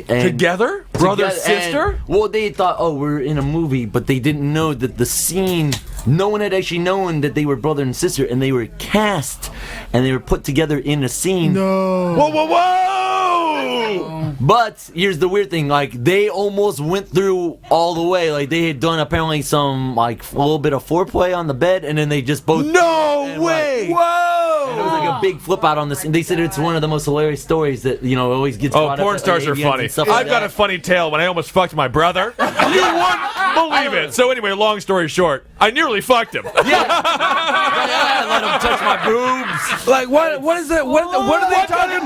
Speaker 6: Together? Brother, sister?
Speaker 11: Well, they thought, we're in a movie, but they didn't know that the scene. No one had actually known that they were brother and sister, and they were cast, and they were put together in a scene.
Speaker 10: No.
Speaker 6: Whoa!
Speaker 11: But here's the weird thing: like they almost went through all the way. Like they had done apparently some like a little bit of foreplay on the bed, and then they just both.
Speaker 6: No way!
Speaker 11: Whoa! And it was like a big flip out on this, and they said it's one of the most hilarious stories that always gets.
Speaker 6: Oh, porn stars are funny. I've got a funny tale when I almost fucked my brother. You wouldn't believe it. So anyway, long story short, I nearly fucked him.
Speaker 11: I let him touch my boobs.
Speaker 1: Like what is that? What are they talking?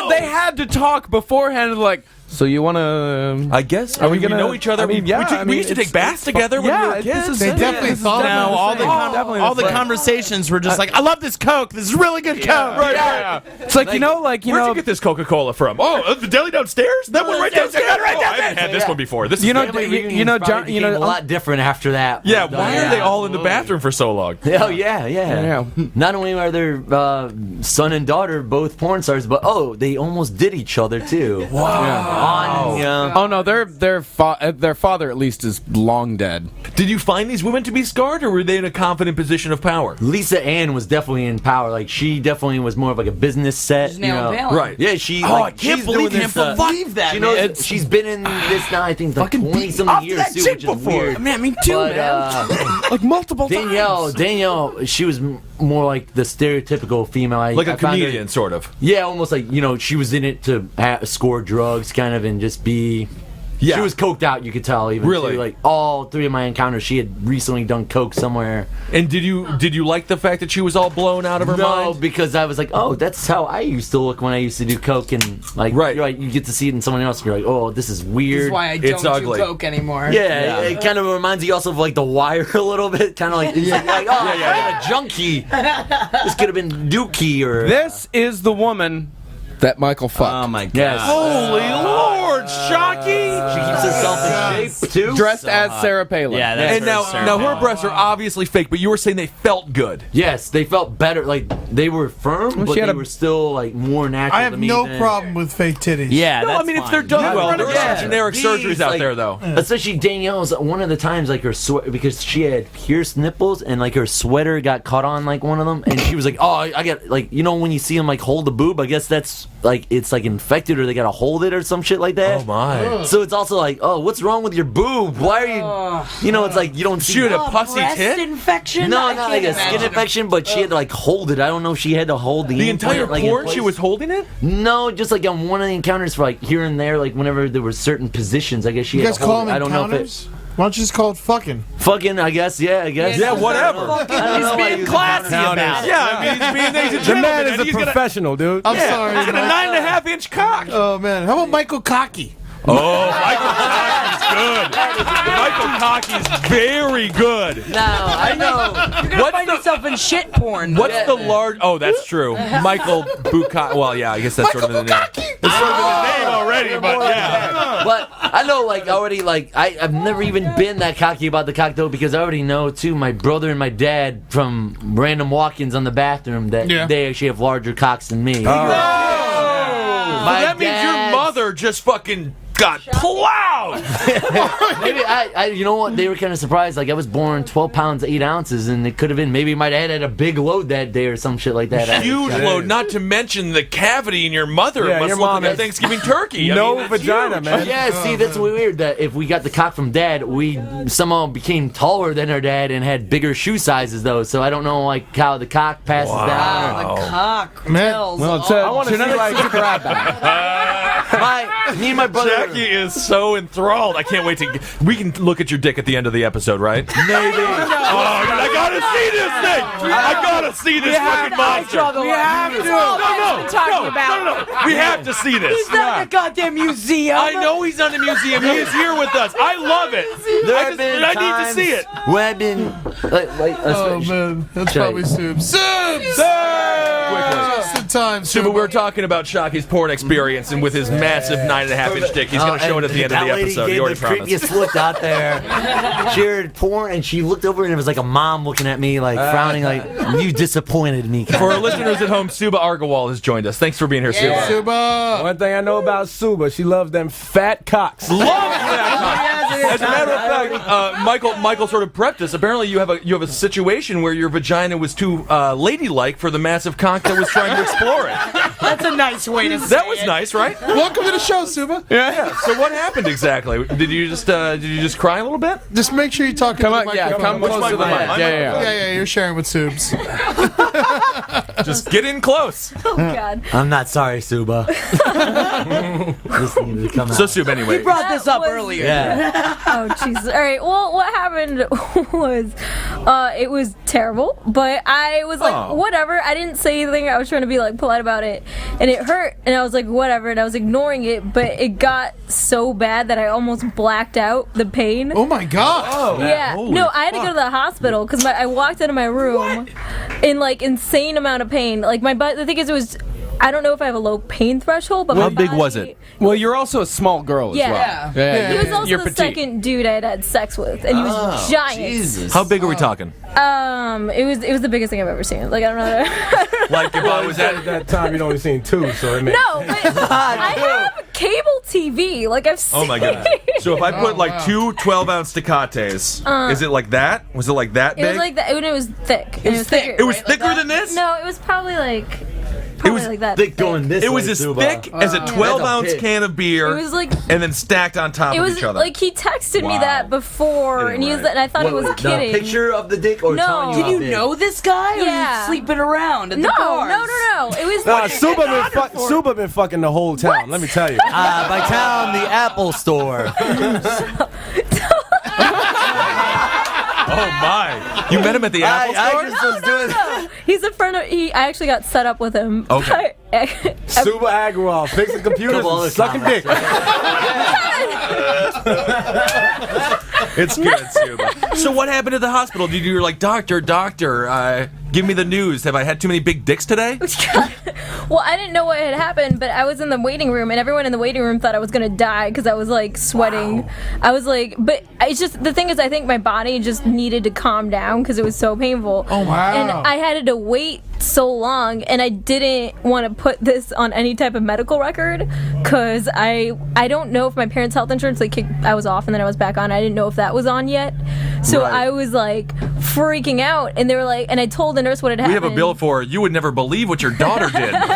Speaker 1: They had to talk beforehand, like. So you want to?
Speaker 6: I guess.
Speaker 1: Are we gonna
Speaker 6: know each other?
Speaker 1: I mean, yeah.
Speaker 6: We used to take baths together when we were kids.
Speaker 10: They definitely thought
Speaker 7: Now
Speaker 10: about
Speaker 7: all the conversations were just like, I love this Coke. This is really good Coke.
Speaker 6: Right.
Speaker 1: Yeah. It's like
Speaker 6: where'd you get this Coca-Cola from? Oh, the deli downstairs. That one right downstairs. I haven't had this one before. This is
Speaker 1: John.
Speaker 11: a lot different after that.
Speaker 6: Yeah. Why are they all in the bathroom for so long?
Speaker 11: Oh yeah. Not only are their son and daughter both porn stars, but they almost did each other too.
Speaker 6: Wow.
Speaker 1: Oh no, their father at least is long dead.
Speaker 6: Did you find these women to be scarred, or were they in a confident position of power?
Speaker 11: Lisa Ann was definitely in power. Like she definitely was more of like a business set.
Speaker 8: She's now Valen.
Speaker 6: Right.
Speaker 11: Yeah, she.
Speaker 6: I can't believe that.
Speaker 11: She knows she's been in this now. I think like 20-something years too, which is weird.
Speaker 1: Me too, man. Like multiple times.
Speaker 11: Danielle, she was more like the stereotypical female.
Speaker 6: Like a comedian, sort of.
Speaker 11: Yeah, almost like she was in it to score drugs, kind of, and just be. Yeah. She was coked out, you could tell. Even
Speaker 6: really,
Speaker 11: too. Like all three of my encounters, she had recently done coke somewhere.
Speaker 6: And did you like the fact that she was all blown out of her mind?
Speaker 11: No, because I was like, that's how I used to look when I used to do coke, and like, you get to see it in someone else, and you're like, this is weird.
Speaker 8: This is why I don't do coke anymore.
Speaker 11: Yeah, it kind of reminds you also of like The Wire a little bit, kind of like, I'm a junkie. This could have been Dookie or.
Speaker 1: This is the woman that Michael fucked.
Speaker 7: Oh my god!
Speaker 11: Yes.
Speaker 6: Holy Lord, Shocky!
Speaker 11: She keeps herself in shape too.
Speaker 1: Dressed as Sarah Palin.
Speaker 7: Yeah, that's
Speaker 6: and now her breasts are obviously fake, but you were saying they felt good.
Speaker 11: Yes, they felt better. Like they were firm, but they were still like more natural.
Speaker 10: I have no problem with fake titties.
Speaker 7: Yeah,
Speaker 6: no, I mean if they're done well, there are some generic surgeries out there though.
Speaker 11: Especially Danielle's. One of the times, like her because she had pierced nipples and like her sweater got caught on like one of them, and she was like, I got like when you see them like hold the boob, I guess that's like it's like infected or they gotta hold it or some shit like that.
Speaker 6: Oh my!
Speaker 11: So it's also like, what's wrong with your boob? Why are you? It's like you don't see.
Speaker 6: She had a pussy tit
Speaker 8: infection.
Speaker 11: No, not like a skin infection, but she had to like hold it. I don't know if she had to hold the
Speaker 6: entire porn. She was holding it.
Speaker 11: No, just like on one of the encounters for like here and there, like whenever there were certain positions. I guess she had to hold it. I don't know if it.
Speaker 10: Why don't you just call it fucking?
Speaker 11: Fucking, I guess. Yeah, I guess.
Speaker 6: Yeah, whatever.
Speaker 7: He's being classy about it.
Speaker 6: Yeah, I mean, he's a
Speaker 9: the man is a professional, dude.
Speaker 10: I'm sorry.
Speaker 6: He's got a 9.5-inch cock.
Speaker 10: Oh man, how about Michael Cocky?
Speaker 6: Oh, Michael Cocky's good. Michael Cocky's very good.
Speaker 8: No, I know. You're gonna find yourself in shit porn.
Speaker 6: What's the large? Oh, that's true. Michael Bukkake. Well, yeah, I guess that's sort of in the name. It's sort of in the name already, but yeah.
Speaker 11: But I know, like already, like I've never even been that cocky about the cock though, because I already know too. My brother and my dad from random walk-ins on the bathroom that they actually have larger cocks than me.
Speaker 6: So that means your mother just fucking got plowed.
Speaker 11: Maybe you know what? They were kind of surprised. Like I was born 12 pounds 8 ounces, and it could have been maybe my dad had a big load that day or some shit like that.
Speaker 6: Huge load. Not to mention the cavity in your mother.
Speaker 9: Yeah,
Speaker 6: must
Speaker 9: your
Speaker 6: look
Speaker 9: mom
Speaker 6: like a
Speaker 9: has
Speaker 6: Thanksgiving turkey.
Speaker 9: No vagina,
Speaker 6: huge.
Speaker 9: man.
Speaker 11: Yeah, see, that's weird. That if we got the cock from dad, we somehow became taller than our dad and had bigger shoe sizes though. So I don't know like how the cock passes down.
Speaker 8: The cock.
Speaker 10: Man,
Speaker 1: well, I want to see like grab that.
Speaker 11: Me and my brother.
Speaker 6: Jackie is so enthralled. I can't wait to. We can look at your dick at the end of the episode, right?
Speaker 11: Maybe.
Speaker 6: I gotta see this thing. I gotta see this fucking monster.
Speaker 8: We have to.
Speaker 6: No. We have to see this.
Speaker 8: He's not in a goddamn museum.
Speaker 6: I know he's not in a museum. He is here with us. I love it. I need to see it.
Speaker 11: When I've been
Speaker 10: oh man, that's probably Subs.
Speaker 6: Suba, we're talking about Shocky's porn experience, and with his massive 9.5-inch dick, he's going to show it at the end of the episode. He already promised.
Speaker 11: The creepiest look out there. She heard porn, and she looked over, and it was like a mom looking at me, like frowning, like you disappointed me.
Speaker 6: For our listeners at home, Suba Argawal has joined us. Thanks for being here, Suba.
Speaker 10: Suba.
Speaker 9: One thing I know about Suba, she loves them fat cocks.
Speaker 6: Love that. As a matter of fact, Michael sort of prepped us. Apparently, you have a situation where your vagina was too ladylike for the massive cock that was trying to explore it.
Speaker 8: That's a nice way to say
Speaker 6: That was nice, right?
Speaker 10: Welcome to the show, Suba.
Speaker 6: Yeah. So what happened exactly? Did you just cry a little bit?
Speaker 10: Just make sure you talk.
Speaker 1: Come on, yeah, come close to the mic.
Speaker 10: Yeah. You're sharing with Subs.
Speaker 6: Just get in close.
Speaker 12: Oh God.
Speaker 11: I'm not sorry, Suba. This needed to come out.
Speaker 6: So Sub, anyway.
Speaker 8: We brought this up earlier.
Speaker 11: Yeah.
Speaker 12: Oh Jesus! All right. Well, what happened was, it was terrible. But I was like, whatever. I didn't say anything. I was trying to be like polite about it, and it hurt. And I was like, whatever. And I was ignoring it. But it got so bad that I almost blacked out the pain.
Speaker 10: Oh my God!
Speaker 6: Oh,
Speaker 12: Yeah. No, I had to go to the hospital because I walked into my room in like insane amount of pain. Like my butt. The thing is, it was. I don't know if I have a low pain threshold, but
Speaker 6: How
Speaker 12: my
Speaker 6: big
Speaker 12: body,
Speaker 6: was it?
Speaker 1: Well, you're also a small girl as
Speaker 12: Yeah.
Speaker 1: well. Yeah.
Speaker 12: He was also
Speaker 1: You're
Speaker 12: the
Speaker 1: petite.
Speaker 12: second dude I had sex with, and he was giant.
Speaker 7: Jesus.
Speaker 6: How big are we talking?
Speaker 12: It was the biggest thing I've ever seen. Like I don't know.
Speaker 6: Like if I was
Speaker 9: At that time, you'd only seen 2, so it makes
Speaker 12: No, but I have cable TV. Like I've seen.
Speaker 6: Oh my God. So if I put like 2 12-ounce Tecates, is it like that? Was it like that big?
Speaker 12: It was like that when it was thick.
Speaker 8: It was thick.
Speaker 6: It was
Speaker 8: right?
Speaker 6: thicker
Speaker 8: Like
Speaker 6: than this?
Speaker 12: No, it was probably like.
Speaker 6: It was
Speaker 12: like that.
Speaker 11: Thick going this
Speaker 6: It was
Speaker 11: way,
Speaker 6: as
Speaker 11: Suba.
Speaker 6: thick as a 12-ounce
Speaker 11: pit.
Speaker 6: can of beer,
Speaker 12: It was like.
Speaker 6: and then stacked on top
Speaker 12: It
Speaker 6: of
Speaker 12: was
Speaker 6: each other.
Speaker 12: like he texted me that before, and he was, and I thought he was
Speaker 11: The
Speaker 12: kidding.
Speaker 11: picture of the dick or
Speaker 12: No.
Speaker 11: telling you
Speaker 8: Did
Speaker 11: how
Speaker 8: you
Speaker 11: big?
Speaker 8: know this guy? Or
Speaker 12: Yeah.
Speaker 8: was he sleeping around at
Speaker 12: No,
Speaker 8: the bars?
Speaker 12: no. It was.
Speaker 9: Nah, Suba been fucking the whole town. Let me tell you.
Speaker 11: By town, the Apple Store.
Speaker 6: Oh my! You met him at the Apple Store?
Speaker 11: I just was doing.
Speaker 12: He's a friend of. I actually got set up with him.
Speaker 6: Okay.
Speaker 9: Suba Agrawal, fixing computers
Speaker 11: Couple other
Speaker 9: and sucking dick.
Speaker 6: It's good, Suba. So what happened at the hospital? Did you like, doctor, give me the news. Have I had too many big dicks today?
Speaker 12: Well, I didn't know what had happened, but I was in the waiting room, and everyone in the waiting room thought I was gonna die because I was like sweating. Wow. I was like, but it's just the thing is, I think my body just needed to calm down because it was so painful.
Speaker 10: Oh wow!
Speaker 12: And I had to wait so long, and I didn't want to put this on any type of medical record because I don't know if my parents' health insurance I was off and then I was back on. I didn't know if that was on yet, so
Speaker 6: Right.
Speaker 12: I was like freaking out, and they were like, and I told the nurse what had happened.
Speaker 6: We have a bill for you would never believe what your daughter did. It's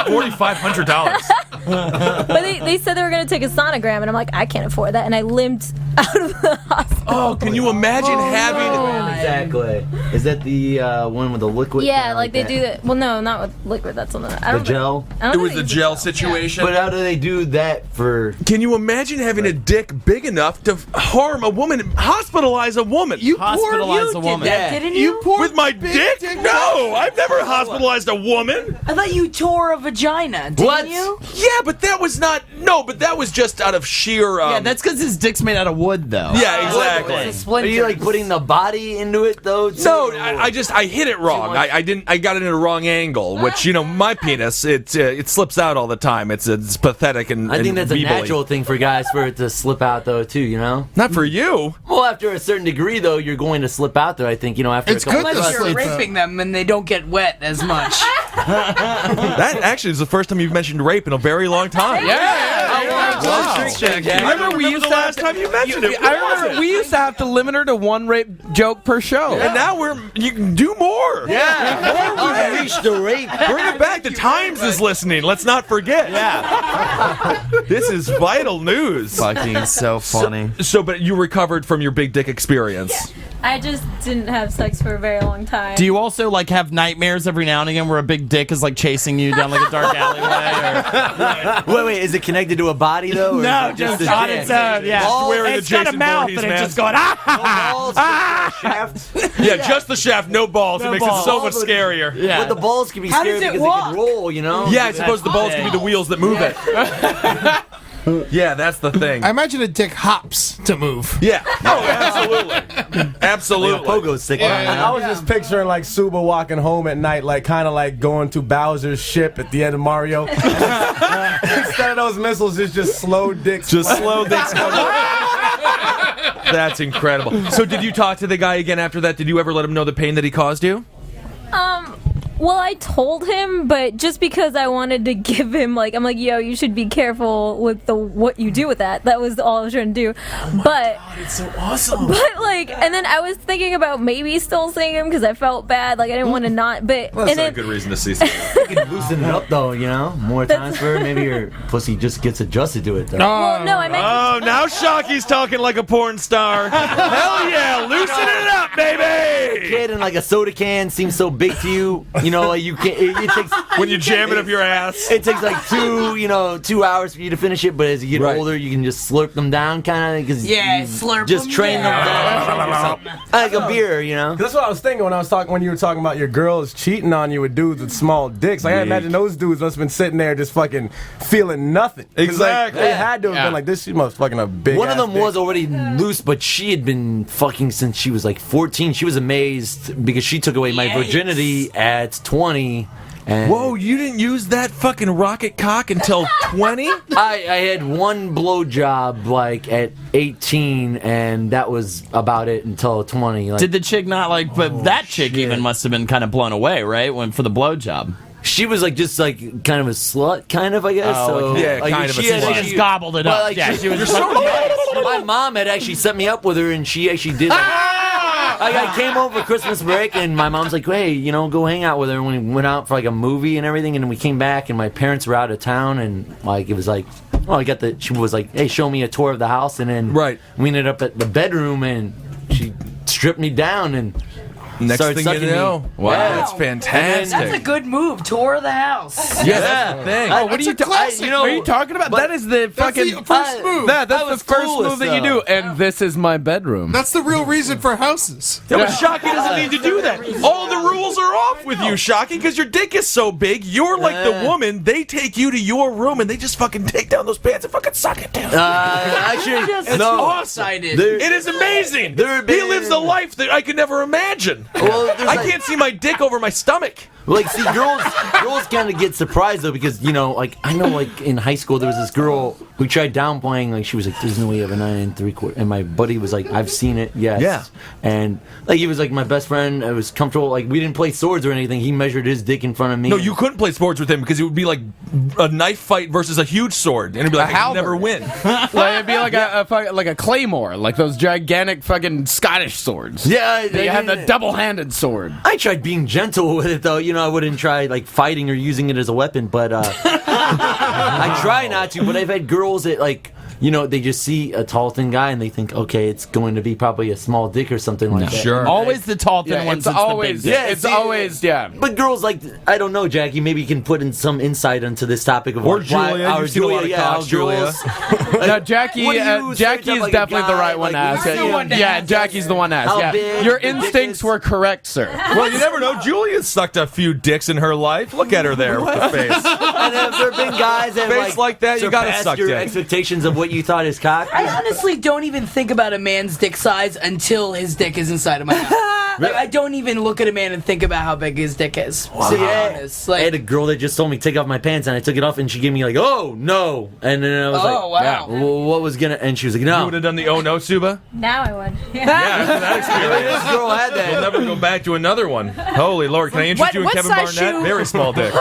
Speaker 6: $4,500.
Speaker 12: But they said they were going to take a sonogram, and I'm like, I can't afford that, and I limped out of the hospital.
Speaker 6: Oh, can you imagine having?
Speaker 11: Exactly. Is that the one with the liquid?
Speaker 12: Yeah, like they do that. Well, no, not with liquid. That's something. I don't
Speaker 11: The gel?
Speaker 12: I don't
Speaker 6: It
Speaker 12: think
Speaker 6: was
Speaker 12: they
Speaker 6: the
Speaker 12: use
Speaker 6: gel
Speaker 12: gel.
Speaker 6: situation.
Speaker 11: But how do they do that for?
Speaker 6: Can you imagine having a dick big enough to harm a woman, hospitalize a woman?
Speaker 10: You
Speaker 7: Hospitalize a woman.
Speaker 8: That, didn't you?
Speaker 6: With my dick? No, I've never hospitalized a woman.
Speaker 8: I thought you tore a vagina, didn't
Speaker 11: What?
Speaker 8: you?
Speaker 6: Yeah, but that was not. No, but that was just out of sheer.
Speaker 7: Yeah, that's because his dick's made out of wood, though.
Speaker 6: Yeah, exactly.
Speaker 8: It's a
Speaker 11: Are you like
Speaker 8: splinter.
Speaker 11: putting the body into it though?
Speaker 6: No, I hit it wrong. I got it in a wrong angle, which my penis it slips out all the time. It's pathetic and
Speaker 11: I think that's a
Speaker 6: weebly.
Speaker 11: natural thing for guys for it to slip out though too. You know.
Speaker 6: Not for you.
Speaker 11: Well, after a certain degree though, you're going to slip out there. I think after
Speaker 10: It's
Speaker 11: a couple
Speaker 10: good to
Speaker 8: Unless you're
Speaker 10: slip out.
Speaker 8: raping them and they don't get wet as much.
Speaker 6: That actually is the first time you've mentioned rape in a very long time.
Speaker 1: I remember we used
Speaker 6: the
Speaker 1: to
Speaker 6: last time you mentioned it.
Speaker 1: I remember we used to have to limit her to one rape joke per show.
Speaker 6: And now you can do more.
Speaker 11: Yeah. You reached the rape.
Speaker 6: Bring it back. The Times is listening. Let's not forget.
Speaker 7: Yeah.
Speaker 6: This is vital news.
Speaker 7: Fucking so funny.
Speaker 6: So, but you recovered from your big dick experience.
Speaker 12: I just didn't have sex for a very long time.
Speaker 7: Do you also like have nightmares every now and again where a big dick is like chasing you down like a dark alleyway?
Speaker 11: Wait, is it connected to a body though? Or
Speaker 7: No,
Speaker 11: is it
Speaker 7: just
Speaker 11: a
Speaker 7: on
Speaker 11: dick?
Speaker 7: its own. Yeah,
Speaker 11: Balls?
Speaker 6: Wearing
Speaker 7: it's
Speaker 6: the
Speaker 7: got a
Speaker 6: Jason
Speaker 7: mouth
Speaker 6: Voorhees
Speaker 7: and it's just
Speaker 6: mask.
Speaker 7: going
Speaker 11: No balls, shaft.
Speaker 6: Yeah, just the shaft, no balls.
Speaker 7: No
Speaker 6: it makes it so much
Speaker 11: balls.
Speaker 6: scarier.
Speaker 7: Yeah.
Speaker 11: But the balls can be
Speaker 8: How
Speaker 11: scary
Speaker 8: does it
Speaker 11: because
Speaker 8: walk?
Speaker 11: they can roll.
Speaker 6: Yeah, I suppose the balls can be the wheels that move it. Yeah, that's the thing.
Speaker 10: I imagine a dick hops to move.
Speaker 6: Yeah. Oh, absolutely. Absolutely.
Speaker 11: Pogo stick.
Speaker 9: I was just picturing like Suba walking home at night, like kind of like going to Bowser's ship at the end of Mario. Instead of those missiles, it's just slow dicks.
Speaker 6: Just slow dicks coming. That's incredible. So, did you talk to the guy again after that? Did you ever let him know the pain that he caused you?
Speaker 12: Well, I told him, but just because I wanted to give him, I'm like, yo, you should be careful with what you do with that. That was all I was trying to do. God,
Speaker 13: it's so awesome.
Speaker 12: But, and then I was thinking about maybe still seeing him because I felt bad. I didn't want to not, but...
Speaker 6: Well, that's not a good reason to see something.
Speaker 11: You can loosen it up, though, more times for her. Maybe your pussy just gets adjusted to it, though.
Speaker 12: Well, no, I meant...
Speaker 6: Oh, now Shocky's talking like a porn star. Hell yeah, loosen it up, baby!
Speaker 11: Kid in a soda can seems so big to you. You can't. It takes
Speaker 6: when you jam it up your ass.
Speaker 11: It takes 2 hours for you to finish it. But as you get older, you can just slurp them down, kind of.
Speaker 8: Slurp.
Speaker 11: Just train them down. Like a beer, That's
Speaker 9: what I was thinking when you were talking about your girls cheating on you with dudes with small dicks. I imagine those dudes must have been sitting there just fucking feeling nothing.
Speaker 6: Exactly.
Speaker 9: They had to have been this. She must fucking a big.
Speaker 11: One of them
Speaker 9: dick.
Speaker 11: was already loose, but she had been fucking since she was 14. She was amazed because she took away my virginity at 20. And
Speaker 6: whoa, you didn't use that fucking rocket cock until 20?
Speaker 11: I had one blowjob at 18, and that was about it until 20.
Speaker 7: Did the chick not but that chick even must have been kind of blown away, right? For the blowjob.
Speaker 11: She was just kind of a slut, kind of, I guess.
Speaker 7: Oh,
Speaker 6: yeah, kind of a slut.
Speaker 7: She just gobbled it up.
Speaker 11: She was just so nice. My mom had actually set me up with her, and she actually did. I came over for Christmas break, and my mom's like, "Hey, go hang out with her." And we went out for a movie and everything, and then we came back, and my parents were out of town, and it was she was like, "Hey, show me a tour of the house," and then we ended up at the bedroom, and she stripped me down and.
Speaker 6: Next thing you know, wow, that's fantastic.
Speaker 8: That's a good move. Tour of the house.
Speaker 6: Yeah, that's the thing.
Speaker 1: What are you talking? What are you talking about? That is the fucking
Speaker 10: first move.
Speaker 1: That's the first move that you do. And this is my bedroom.
Speaker 10: That's the real reason for houses.
Speaker 6: Yeah, but Shocky doesn't need to do that. All the rules are off with you, Shocky, because your dick is so big. You're like the woman. They take you to your room and they just fucking take down those pants and fucking suck it down.
Speaker 11: Actually,
Speaker 6: it's awesome. It is amazing. He lives a life that I could never imagine.
Speaker 11: Well,
Speaker 6: I can't see my dick over my stomach.
Speaker 11: See, girls kind of get surprised though because I know in high school there was this girl who tried downplaying she was like, "There's no way you have a 9 3/4," and my buddy was like, "I've seen it, yes."
Speaker 6: Yeah.
Speaker 11: And he was my best friend. I was comfortable. We didn't play swords or anything. He measured his dick in front of me.
Speaker 6: No, you couldn't play swords with him because it would be like a knife fight versus a huge sword, and it'd be like I never win.
Speaker 1: It'd be like a claymore, like those gigantic fucking Scottish swords.
Speaker 11: Yeah,
Speaker 1: you have the double-handed sword.
Speaker 11: I tried being gentle with it though. I wouldn't try fighting or using it as a weapon, but I try not to. But I've had girls that they just see a tall thin guy and they think, okay, it's going to be probably a small dick or something like that.
Speaker 7: Sure. Always the tall thin ones.
Speaker 1: It's always
Speaker 7: the big dick.
Speaker 1: it's always
Speaker 11: But girls I don't know, Jackie. Maybe you can put in some insight into this topic of
Speaker 6: or Julia. You've seen a lot of cocks, Julia.
Speaker 1: No, Jackie is definitely the right one to ask. Yeah, Jackie's the one to ask. Yeah, your instincts were correct, sir.
Speaker 6: Well, you never know. Julia's sucked a few dicks in her life. Look at her there with the face.
Speaker 11: And have there been guys that
Speaker 6: face like that? You gotta suck
Speaker 11: your
Speaker 6: dick.
Speaker 11: expectations of what you thought is cock?
Speaker 8: I honestly don't even think about a man's dick size until his dick is inside of my mouth. I don't even look at a man and think about how big his dick is.
Speaker 11: Wow.
Speaker 8: To be honest.
Speaker 11: I had a girl that just told me to take off my pants, and I took it off, and she gave me oh no, and then I was
Speaker 8: wow.
Speaker 11: Well, what was gonna? And she was like, no.
Speaker 6: You would have done the oh no, Suba.
Speaker 12: Now I would.
Speaker 6: Yeah, that experience.
Speaker 11: This girl had that.
Speaker 6: We'll never go back to another one. Holy Lord, can I interest you in Kevin Barnett?
Speaker 3: Shoe?
Speaker 6: Very small dick.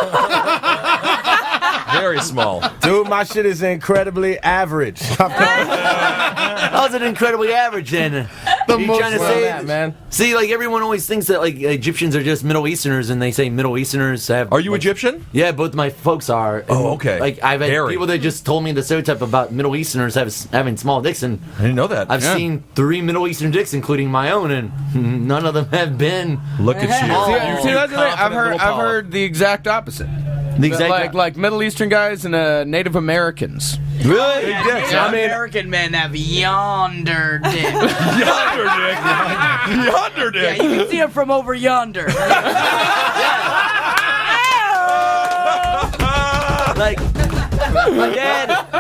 Speaker 6: Very small.
Speaker 9: Dude, my shit is incredibly average.
Speaker 11: How's it incredibly average then?
Speaker 9: The
Speaker 11: you
Speaker 9: most
Speaker 11: trying to say
Speaker 9: that, man?
Speaker 11: See, everyone always thinks that Egyptians are just Middle Easterners, and they say Middle Easterners have.
Speaker 6: Are you Egyptian?
Speaker 11: Yeah, both my folks are.
Speaker 6: Oh, okay.
Speaker 11: I've had people that just told me the stereotype about Middle Easterners having small dicks, and
Speaker 6: I didn't know that.
Speaker 11: I've seen 3 Middle Eastern dicks, including my own, and none of them have been.
Speaker 6: Look at you.
Speaker 1: See, that's the thing. I've heard the exact opposite.
Speaker 11: The exact
Speaker 1: like Middle Eastern guys and Native Americans.
Speaker 11: Really?
Speaker 8: Yeah, American men have yonder dick.
Speaker 6: Yonder dick. Yonder dick.
Speaker 8: Yeah, you can see them from over yonder.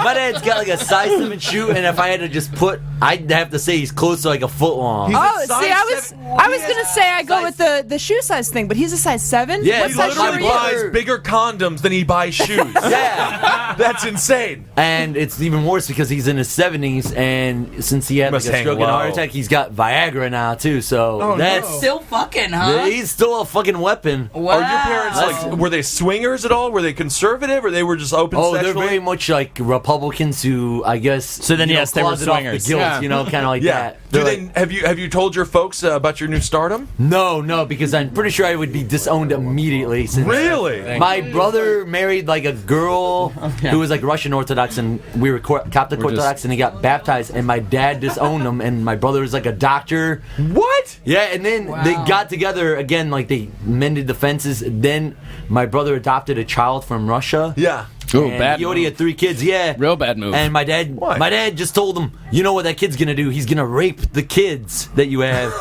Speaker 11: My My dad's got like a size 7 shoe, and if I had to just put, I'd have to say he's close to like a foot long.
Speaker 3: I was gonna say I go with the shoe size thing, but he's a size 7.
Speaker 11: Yeah,
Speaker 3: what
Speaker 6: He
Speaker 3: size shoe are
Speaker 6: literally
Speaker 3: you?
Speaker 6: buys bigger condoms than he buys shoes.
Speaker 11: Yeah.
Speaker 6: That's insane.
Speaker 11: And it's even worse because he's in his 70s, and since he had like
Speaker 6: Must
Speaker 11: a
Speaker 6: hang
Speaker 11: stroke and a heart
Speaker 6: low.
Speaker 11: attack, he's got Viagra now too. So that's
Speaker 8: Still fucking, huh?
Speaker 11: he's still a fucking weapon.
Speaker 8: Wow.
Speaker 6: Are your parents like? Were they swingers at all? Were they conservative, or they were just open
Speaker 11: Oh,
Speaker 6: sexually?
Speaker 11: they're very much like Republicans who, I guess.
Speaker 7: So then,
Speaker 11: you know,
Speaker 7: yes, they were
Speaker 11: closet off the
Speaker 7: swingers.
Speaker 11: guilt,
Speaker 1: Yeah.
Speaker 11: you know, kind of like
Speaker 6: Yeah.
Speaker 11: that.
Speaker 6: Do
Speaker 11: They're
Speaker 6: they
Speaker 11: like,
Speaker 6: have you told your folks about your new stardom?
Speaker 11: No, because I'm pretty sure I would be disowned immediately. Since
Speaker 6: Really?
Speaker 11: my brother married like a girl who was like Russian Orthodox, and we were Coptic Orthodox, and he got baptized, and my dad disowned him, and my brother was like a doctor.
Speaker 6: What?
Speaker 11: Yeah, and then they got together again, like they mended the fences. Then my brother adopted a child from Russia.
Speaker 6: Yeah.
Speaker 1: Ooh,
Speaker 11: And
Speaker 1: bad
Speaker 11: he already
Speaker 1: move.
Speaker 11: had 3 kids, yeah.
Speaker 1: Real bad move.
Speaker 11: And my dad just told him, you know what that kid's gonna do? He's gonna rape the kids that you have.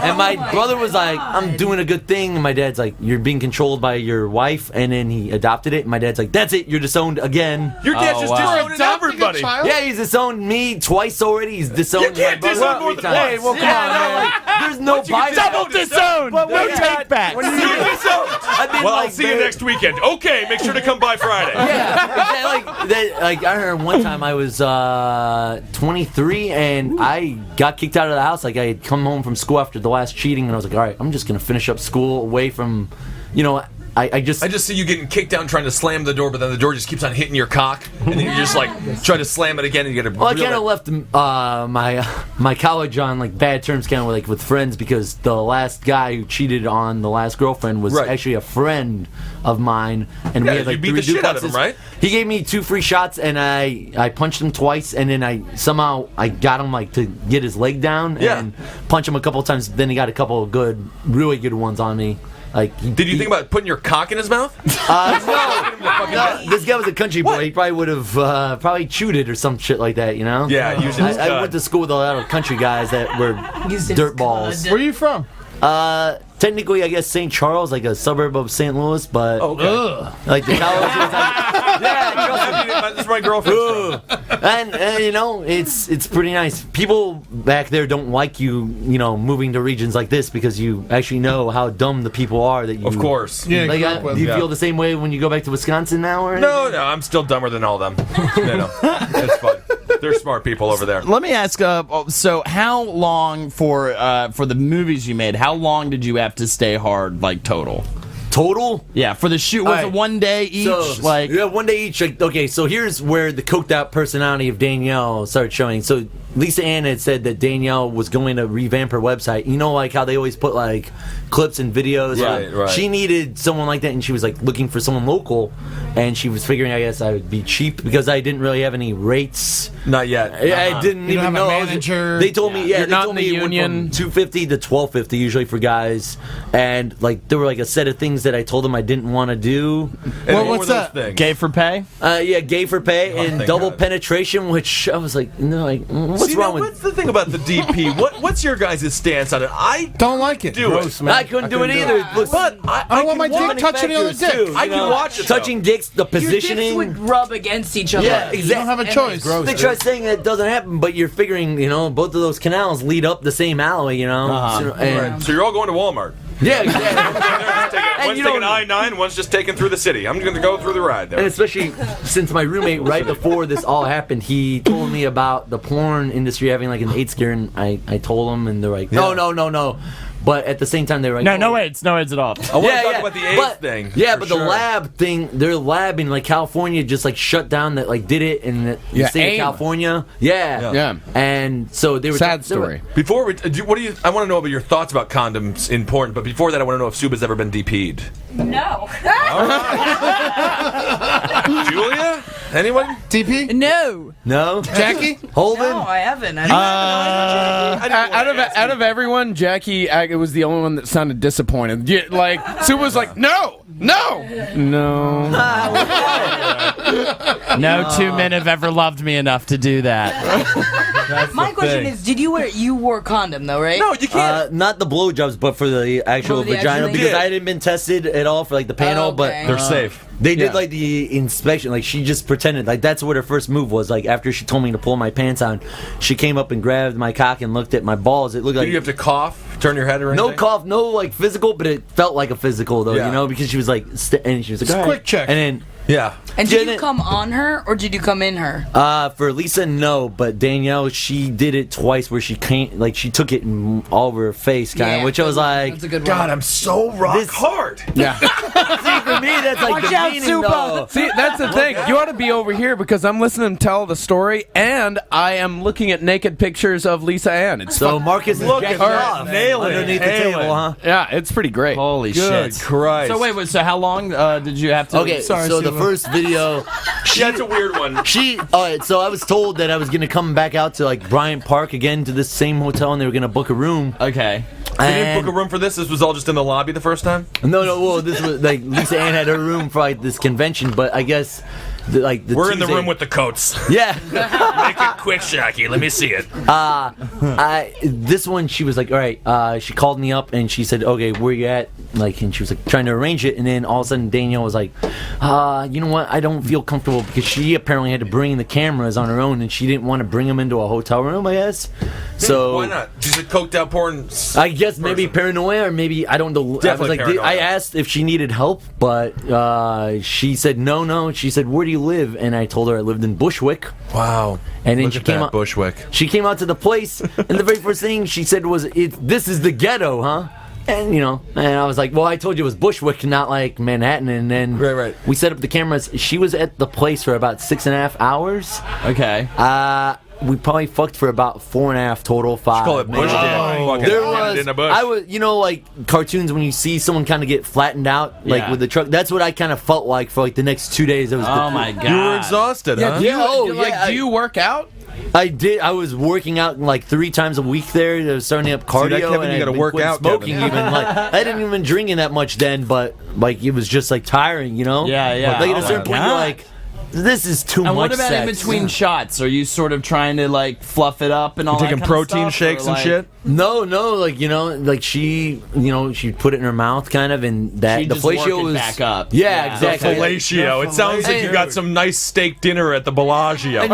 Speaker 11: And my brother was like, I'm doing a good thing. And my dad's like, you're being controlled by your wife. And then he adopted it. And my dad's like, that's it, you're disowned again.
Speaker 6: Your dad's just disowning
Speaker 10: Adopting
Speaker 6: everybody.
Speaker 10: a child?
Speaker 11: Yeah, he's disowned me twice already. He's disowned
Speaker 6: You can't
Speaker 11: my brother
Speaker 6: disown more
Speaker 11: 3
Speaker 6: than
Speaker 11: times.
Speaker 6: once.
Speaker 11: Hey, well, come on, man. There's no bias.
Speaker 6: Double
Speaker 7: disowned.
Speaker 11: But
Speaker 7: No
Speaker 11: when you got-
Speaker 7: take back.
Speaker 11: when you-
Speaker 6: You're disowned.
Speaker 11: I've been
Speaker 6: Well,
Speaker 11: like
Speaker 6: I'll see you
Speaker 11: very-
Speaker 6: next weekend. Okay, make sure to come by Friday.
Speaker 11: Yeah, like I heard one time I was 23 and I got kicked out of the house. Like I had come home from school after the last cheating, and I was like, all right, I'm just gonna finish up school away from, you know, I just
Speaker 6: see you getting kicked down trying to slam the door, but then the door just keeps on hitting your cock, and then you just like try to slam it again, and you get a.
Speaker 11: Well, I kind of left my college on like bad terms, kind of like with friends, because the last guy who cheated on the last girlfriend was actually a friend of mine, and we had like
Speaker 6: you beat
Speaker 11: 3
Speaker 6: the shit out of
Speaker 11: duplexes.
Speaker 6: him, right?
Speaker 11: He gave me 2 free shots, and I punched him twice, and then I somehow got him like to get his leg down and punch him a couple of times. Then he got a couple of really good ones on me. Like,
Speaker 6: did you think about putting your cock in his mouth?
Speaker 11: No, this guy was a country boy. He probably would have probably chewed it or some shit like that, you know?
Speaker 6: Yeah, using his
Speaker 11: I went to school with a lot of country guys that were dirt balls.
Speaker 10: Where are you from?
Speaker 11: Technically, I guess St. Charles, like a suburb of St. Louis, but like the college was like,
Speaker 6: That's my girlfriend.
Speaker 11: and you know, it's pretty nice. People back there don't like you know, moving to regions like this because you actually know how dumb the people are that you.
Speaker 6: Of course.
Speaker 10: Yeah,
Speaker 11: Like,
Speaker 10: grew up with.
Speaker 11: do you feel the same way when you go back to Wisconsin now, or
Speaker 6: No, I'm still dumber than all them. No, it's fun. They're smart people over there.
Speaker 7: Let me ask. So, how long for the movies you made? How long did you have to stay hard, like total?
Speaker 11: Total?
Speaker 7: Yeah, for the shoot, was
Speaker 11: All
Speaker 7: it
Speaker 11: right.
Speaker 7: 1 day each?
Speaker 11: Yeah, 1 day each. Like, okay, so here's where the coked out personality of Danielle started showing. So Lisa Ann had said that Danielle was going to revamp her website. You know, like how they always put like clips and videos.
Speaker 6: Right.
Speaker 11: She needed someone like that, and she was like looking for someone local, and she was figuring, I guess, I would be cheap because I didn't really have any rates.
Speaker 6: Not yet.
Speaker 11: I didn't
Speaker 10: You don't
Speaker 11: even
Speaker 10: have
Speaker 11: know.
Speaker 10: a manager.
Speaker 11: They told me,
Speaker 1: You're
Speaker 11: they
Speaker 1: not
Speaker 11: told
Speaker 1: in
Speaker 11: me
Speaker 1: the
Speaker 11: it went
Speaker 1: union.
Speaker 11: from $250 to $1250 usually for guys, and like there were like a set of things that I told them I didn't want to do.
Speaker 6: Well,
Speaker 10: what's that?
Speaker 7: Gay for pay?
Speaker 11: Yeah, gay for pay and
Speaker 6: thank
Speaker 11: double
Speaker 6: God.
Speaker 11: penetration, which I was like, no, like, what's
Speaker 6: See,
Speaker 11: wrong
Speaker 6: now,
Speaker 11: with?
Speaker 6: what's the thing about the DP? What's your guys' stance on it? I
Speaker 10: Don't like it.
Speaker 6: do
Speaker 9: Gross,
Speaker 6: it.
Speaker 9: man.
Speaker 11: I couldn't do it either. It looks-
Speaker 6: But
Speaker 10: I don't want my
Speaker 6: can
Speaker 10: dick touching any other
Speaker 11: manufacturers,
Speaker 10: dick.
Speaker 6: I can watch it.
Speaker 11: touching dicks, the
Speaker 8: Your dicks
Speaker 11: positioning.
Speaker 8: would rub against each other.
Speaker 11: Yeah,
Speaker 10: You don't have a choice.
Speaker 11: They try saying that doesn't happen, but you're figuring, you know, both of those canals lead up the same alley, you know. So, and,
Speaker 6: So you're all going to Walmart.
Speaker 11: yeah, exactly.
Speaker 6: One's
Speaker 11: you
Speaker 6: taking
Speaker 11: don't-
Speaker 6: I-9, one's just taking through the city. I'm going to go through the ride there.
Speaker 11: And especially since my roommate, right before this all happened, he told me about the porn industry having like an AIDS scare, and I told him, and they're like, no. But at the same time, they were like,
Speaker 7: No AIDS at all.
Speaker 6: I want to talk about the AIDS thing.
Speaker 11: Yeah,
Speaker 6: for
Speaker 11: but
Speaker 6: sure.
Speaker 11: the lab thing, their lab in like California just like shut down that like did it in the state
Speaker 1: AIM.
Speaker 11: of California. Yeah. And so they were
Speaker 1: Sad
Speaker 11: they were-
Speaker 1: story.
Speaker 6: Before we, what do you? I want to know about your thoughts about condoms in porn. But before that, I want to know if Suba's ever been DP'd.
Speaker 12: No.
Speaker 6: Julia, anyone?
Speaker 10: DP?
Speaker 3: No.
Speaker 11: No,
Speaker 10: Jackie?
Speaker 11: Holden.
Speaker 8: No, I haven't.
Speaker 1: Out of everyone, Jackie it was the only one that sounded disappointed. Yeah, like Sue was like, no.
Speaker 7: No 2 men have ever loved me enough to do that.
Speaker 8: My question is, did you wore a condom though, right?
Speaker 6: No, you can't.
Speaker 11: Not the blowjobs, but for the actual vagina, because I hadn't been tested at all for like the panel, but
Speaker 6: they're safe.
Speaker 11: They did like the inspection. Like she just pretended. Like that's what her first move was. Like after she told me to pull my pants on, she came up and grabbed my cock and looked at my balls. It looked like
Speaker 6: you have to cough, turn your head or anything?
Speaker 11: No cough, no like physical, but it felt like a physical though. You know, because she was like, and she was like,
Speaker 10: Just quick check.
Speaker 11: and then.
Speaker 6: Yeah.
Speaker 8: And did you come on her or did you come in her?
Speaker 11: For Lisa, no, but Danielle, she did it twice where she came, like she took it all over her face, kind of, which I was like,
Speaker 8: that's a good one.
Speaker 6: God, I'm so rock hard.
Speaker 1: Yeah.
Speaker 11: See, for me, that's like
Speaker 8: Watch out,
Speaker 11: demeaning, though.
Speaker 1: See, that's the thing. You ought to be over here because I'm listening to tell the story, and I am looking at naked pictures of Lisa Ann. It's
Speaker 11: So Marcus is
Speaker 6: Look at
Speaker 11: jacking
Speaker 6: her
Speaker 11: off
Speaker 6: nailing
Speaker 11: underneath the table, huh?
Speaker 1: yeah, it's pretty great.
Speaker 7: Holy
Speaker 6: Good
Speaker 7: shit.
Speaker 6: Christ.
Speaker 7: So wait, so how long did you have to?
Speaker 11: Okay, so the first video,
Speaker 6: That's a weird one.
Speaker 11: all right, so I was told that I was gonna come back out to like Bryant Park again to this same hotel, and they were gonna book a room.
Speaker 7: Okay.
Speaker 6: You didn't book a room for this? This was all just in the lobby the first time?
Speaker 11: No, well, this was like Lisa Ann had her room for like this convention, but I guess
Speaker 6: we're in the room with the coats.
Speaker 11: Yeah.
Speaker 6: Make it quick, Shaggy. Let me see it.
Speaker 11: This one, she was like, all right. She called me up and she said, okay, where you at? Like, and she was like trying to arrange it, and then all of a sudden Danielle was like, you know what? I don't feel comfortable because she apparently had to bring the cameras on her own, and she didn't want to bring them into a hotel room, I guess. So
Speaker 6: why not? She's a coked out porn.
Speaker 11: I guess maybe paranoia, or maybe I don't know.
Speaker 6: Definitely paranoia.
Speaker 11: I asked if she needed help, but she said no. She said, where do you live? And I told her I lived in Bushwick.
Speaker 6: Wow.
Speaker 11: And then
Speaker 6: Look
Speaker 11: she
Speaker 6: at
Speaker 11: came
Speaker 6: that,
Speaker 11: out
Speaker 6: Bushwick.
Speaker 11: She came out to the place, and the very first thing she said was, "This is the ghetto, huh?" And and I was like, "Well, I told you it was Bushwick, not like Manhattan." And then
Speaker 6: right.
Speaker 11: we set up the cameras. She was at the place for about 6.5 hours.
Speaker 7: Okay.
Speaker 11: We probably fucked for about 4.5 total. 5.
Speaker 6: Call it bush dick.
Speaker 11: There
Speaker 6: was in a bush.
Speaker 11: I was, like cartoons when you see someone kind of get flattened out, like with the truck. That's what I kind of felt like for like the next 2 days. It was
Speaker 7: my god.
Speaker 6: You were exhausted, huh?
Speaker 1: Do you work out?
Speaker 11: I did. I was working out like 3 times a week there. I was starting up cardio.
Speaker 6: Kevin,
Speaker 11: and
Speaker 6: you got to work out.
Speaker 11: Smoking
Speaker 6: Kevin.
Speaker 11: even. Like I didn't even drinking that much then, but like it was just like tiring,
Speaker 7: Yeah.
Speaker 11: Like at a certain point, you're like, this is too much.
Speaker 7: And what about
Speaker 11: sex.
Speaker 7: in between shots? Are you sort of trying to like fluff it up and all that
Speaker 6: Taking
Speaker 7: kind
Speaker 6: protein
Speaker 7: of stuff,
Speaker 6: shakes
Speaker 7: or,
Speaker 6: and
Speaker 7: like,
Speaker 6: shit?
Speaker 11: No, like like she, she put it in her mouth, kind of, and that
Speaker 7: She
Speaker 11: the
Speaker 7: just worked
Speaker 11: fellatio
Speaker 7: it
Speaker 11: was
Speaker 7: back up.
Speaker 11: Yeah, exactly.
Speaker 6: The fellatio. It sounds like you got some nice steak dinner at the Bellagio. I'll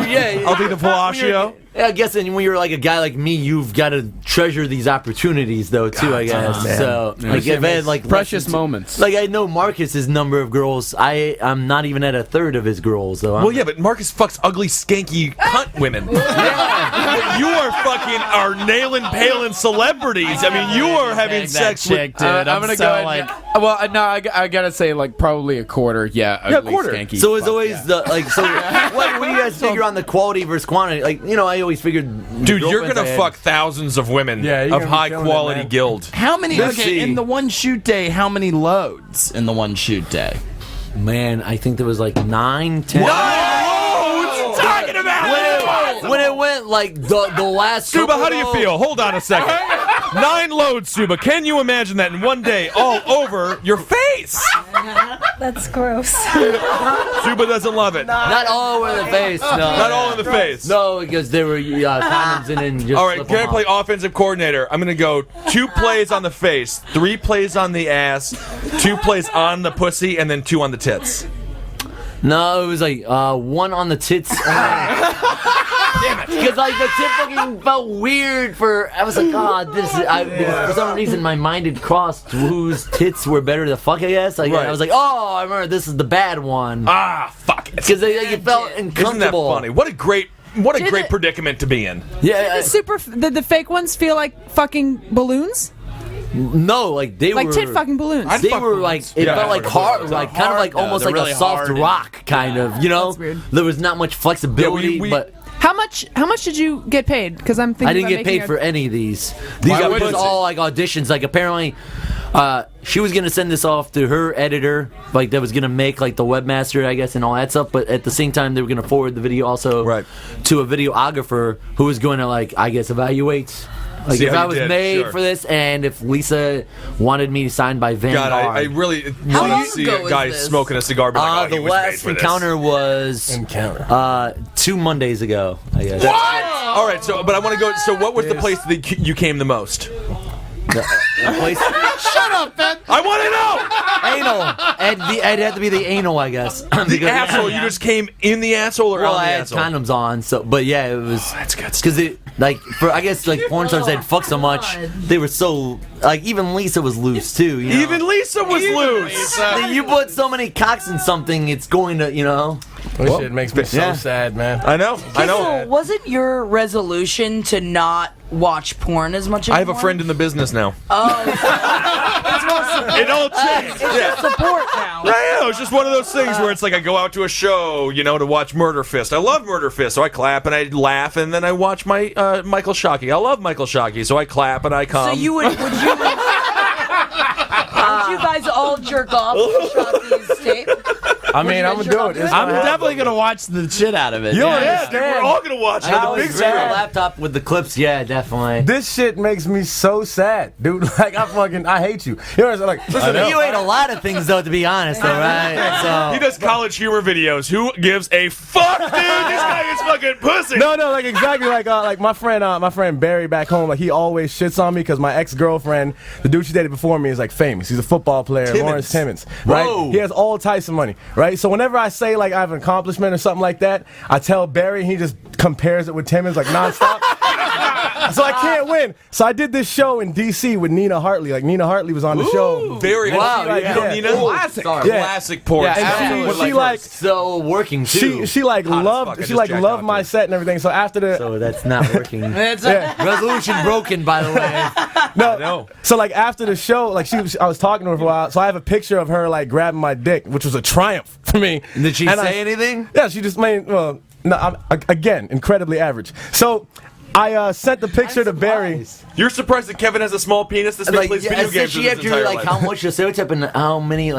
Speaker 6: take the fellatio.
Speaker 11: Yeah, I guess, and when you're like a guy like me, you've got to treasure these opportunities, though, too. I guess. So, like, if I had like
Speaker 1: Precious moments.
Speaker 11: Like I know Marcus's number of girls. I'm not even at a third of his girls, though.
Speaker 6: Well, yeah, but Marcus fucks ugly, skanky cunt women. You are fucking our nailing, paling celebrities. I mean, you are having sex
Speaker 7: chick,
Speaker 6: with.
Speaker 7: dude.
Speaker 1: I'm gonna
Speaker 7: so,
Speaker 1: go ahead. Well, no, I gotta say like probably a quarter. Yeah, ugly,
Speaker 6: quarter.
Speaker 1: Skanky.
Speaker 11: So it's always the like. So what do you guys figure on the quality versus quantity? Like I always figured.
Speaker 6: Dude, you're gonna fuck thousands of women of high quality guild.
Speaker 7: How many?
Speaker 11: Let's
Speaker 7: Okay,
Speaker 11: see.
Speaker 7: in the one shoot day, how many loads in the one shoot day?
Speaker 11: Man, I think there was like 9, 10.
Speaker 6: What you talking about?
Speaker 11: When it went like the last.
Speaker 6: Suba, how do you
Speaker 11: couple-
Speaker 6: feel? Hold on a second. 9 loads, Suba. Can you imagine that in one day, all over your face?
Speaker 12: That's gross.
Speaker 6: Suba doesn't love it.
Speaker 11: Not all over the face. No.
Speaker 6: Not all in the face.
Speaker 11: No, because there were condoms in and just.
Speaker 6: All right,
Speaker 11: slip
Speaker 6: can I
Speaker 11: them
Speaker 6: play
Speaker 11: off.
Speaker 6: offensive coordinator? I'm going to go 2 plays on the face, 3 plays on the ass, 2 plays on the pussy, and then 2 on the tits.
Speaker 11: No, it was like 1 on the tits. Damn it! Because like the tip fucking felt weird for. I was like, because for some reason my mind had crossed whose tits were better to fuck. I guess. Like,
Speaker 6: Right.
Speaker 11: I was like, oh, I remember this is the bad one.
Speaker 6: Ah, fuck it.
Speaker 11: Because you felt uncomfortable.
Speaker 6: Isn't that funny? What a great predicament to be in.
Speaker 11: Yeah.
Speaker 3: Did the fake ones feel like fucking balloons?
Speaker 11: No, like they
Speaker 3: Like
Speaker 11: were
Speaker 3: tit fucking balloons.
Speaker 11: They were like it
Speaker 6: Yeah,
Speaker 11: felt like hard, like kind of like almost
Speaker 7: they're
Speaker 11: like
Speaker 7: really
Speaker 11: a soft
Speaker 7: hard.
Speaker 11: rock, kind of. You know,
Speaker 3: That's weird.
Speaker 11: there was not much flexibility,
Speaker 6: we-
Speaker 11: but.
Speaker 3: How much did you get paid? Because I'm thinking
Speaker 11: I didn't
Speaker 3: about
Speaker 11: get
Speaker 3: making
Speaker 11: paid for any of these. These
Speaker 6: Why
Speaker 11: are
Speaker 6: wouldn't
Speaker 11: just
Speaker 6: it?
Speaker 11: all like auditions. Like apparently, she was gonna send this off to her editor, like that was gonna make like the webmaster, I guess, and all that stuff. But at the same time, they were gonna forward the video also
Speaker 6: Right.
Speaker 11: to a videographer who was going to like I guess evaluate Like if I was made for this, and if Lisa wanted me signed by Vanguard.
Speaker 6: God, I really want to see a guy smoking a cigar. Like,
Speaker 11: the last encounter was 2 Mondays ago, I guess.
Speaker 6: What? All right, but I want to go. So, what was the place that you came the most?
Speaker 11: The place?
Speaker 10: Shut up, Ed.
Speaker 6: I want to know.
Speaker 11: Anal. Ed had to be the anal, I guess.
Speaker 6: The asshole. You just came in the asshole or
Speaker 11: well,
Speaker 6: on the
Speaker 11: I had
Speaker 6: asshole?
Speaker 11: condoms on. So, but yeah, it was.
Speaker 6: Oh, that's good.
Speaker 11: Because I guess porn stars they'd fuck so much. They were so even Lisa was loose too. You know?
Speaker 6: Even Lisa was loose.
Speaker 11: You put so many cocks in something, it's going to
Speaker 9: This shit makes me so sad, man.
Speaker 6: I know.
Speaker 8: Kissel, was it your resolution to not watch porn as much anymore?
Speaker 6: I have a friend in the business now. It all changed.
Speaker 8: It's support now.
Speaker 6: I know. It's just one of those things where it's like I go out to a show, to watch Murder Fist. I love Murder Fist, so I clap and I laugh, and then I watch my Michael Shockey. I love Michael Shockey, so I clap and I come.
Speaker 8: So would you guys all jerk off to Shockey's tape?
Speaker 9: I mean, I'm gonna do it.
Speaker 7: I'm definitely gonna watch the shit out of it.
Speaker 9: You
Speaker 6: dude, we're all gonna watch it.
Speaker 11: I always bring a laptop with the clips. Yeah, definitely.
Speaker 9: This shit makes me so sad, dude. Like I hate you. You know what I'm like?
Speaker 11: Listen, you ate a lot of things though, to be honest, though, right? So
Speaker 6: he does college humor videos. Who gives a fuck, dude? This guy is fucking pussy.
Speaker 9: No, like exactly like my friend Barry back home. Like he always shits on me because my ex-girlfriend, the dude she dated before me, is like famous. He's a football player, Lawrence Timmons. Right? Whoa. He has all types of money. Right? So whenever I say like I have an accomplishment or something like that, I tell Barry, and he just compares it with Timmons like nonstop. So I can't win. So I did this show in D.C. with Nina Hartley. Like Nina Hartley was on the show.
Speaker 6: Very Nina. Classic porn.
Speaker 9: And she like
Speaker 11: so working too.
Speaker 9: She loved my set and everything. So after the
Speaker 11: so that's not working. Resolution broken, by the way.
Speaker 9: No. So like after the show, like I was talking to her for a while. So I have a picture of her like grabbing my dick, which was a triumph for me.
Speaker 11: Did she say anything?
Speaker 9: Yeah, she just made. Well, no, I'm again incredibly average. So I sent the picture to Barry.
Speaker 6: You're surprised that Kevin has a small penis? This man plays video games
Speaker 11: she had to how much the stereotype and how many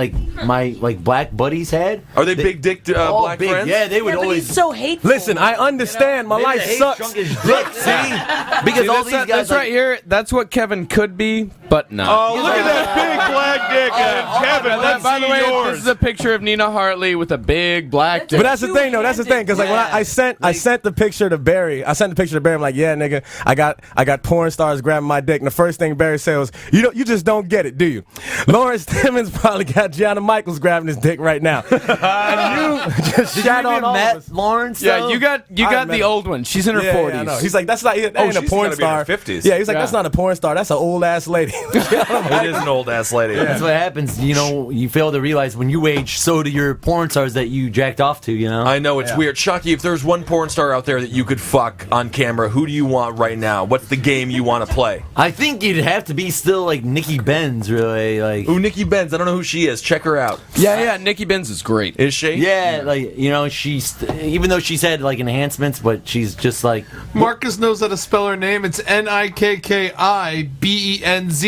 Speaker 11: my black buddies had.
Speaker 6: Are they big dick black
Speaker 11: big,
Speaker 6: friends?
Speaker 11: Yeah, they would always.
Speaker 8: He's so hateful.
Speaker 9: Listen, I understand. My life sucks.
Speaker 11: Because all these guys.
Speaker 1: That's right here. That's what Kevin could be, but no.
Speaker 6: Oh, look at that big black dick, Kevin. Let's
Speaker 1: by the
Speaker 6: see
Speaker 1: way,
Speaker 6: yours.
Speaker 1: this is a picture of Nina Hartley with a big black dick.
Speaker 9: But that's the thing, though. That's the thing, because like when I sent the picture to Barry. I sent the picture to Barry. I'm like, yeah, nigga, I got porn stars grabbing my dick. And the first thing Barry said was, you just don't get it, do you? Lawrence Timmons probably got Gianna Michaels grabbing his dick right now. And you just shat on all of us.
Speaker 11: Lawrence?
Speaker 1: Yeah, you got the old one. She's in her 40s.
Speaker 9: Yeah, I know. He's like, that ain't a porn star.
Speaker 6: 50s.
Speaker 9: Yeah, he's like, that's not a porn star. That's an old ass lady.
Speaker 6: It is an old ass lady.
Speaker 11: Yeah. That's what happens. You fail to realize when you age, so do your porn stars that you jacked off to.
Speaker 6: I know it's weird. Shockey, if there's one porn star out there that you could fuck on camera, who do you want right now? What's the game you want to play?
Speaker 11: I think you'd have to be still like Nikki Benz, really. Like,
Speaker 6: ooh, Nikki Benz. I don't know who she is. Check her out.
Speaker 1: Yeah. Nikki Benz is great.
Speaker 6: Is she?
Speaker 11: Yeah, like she's even though she's had like enhancements, but she's just like
Speaker 10: Marcus knows how to spell her name. It's Nikkeibenz.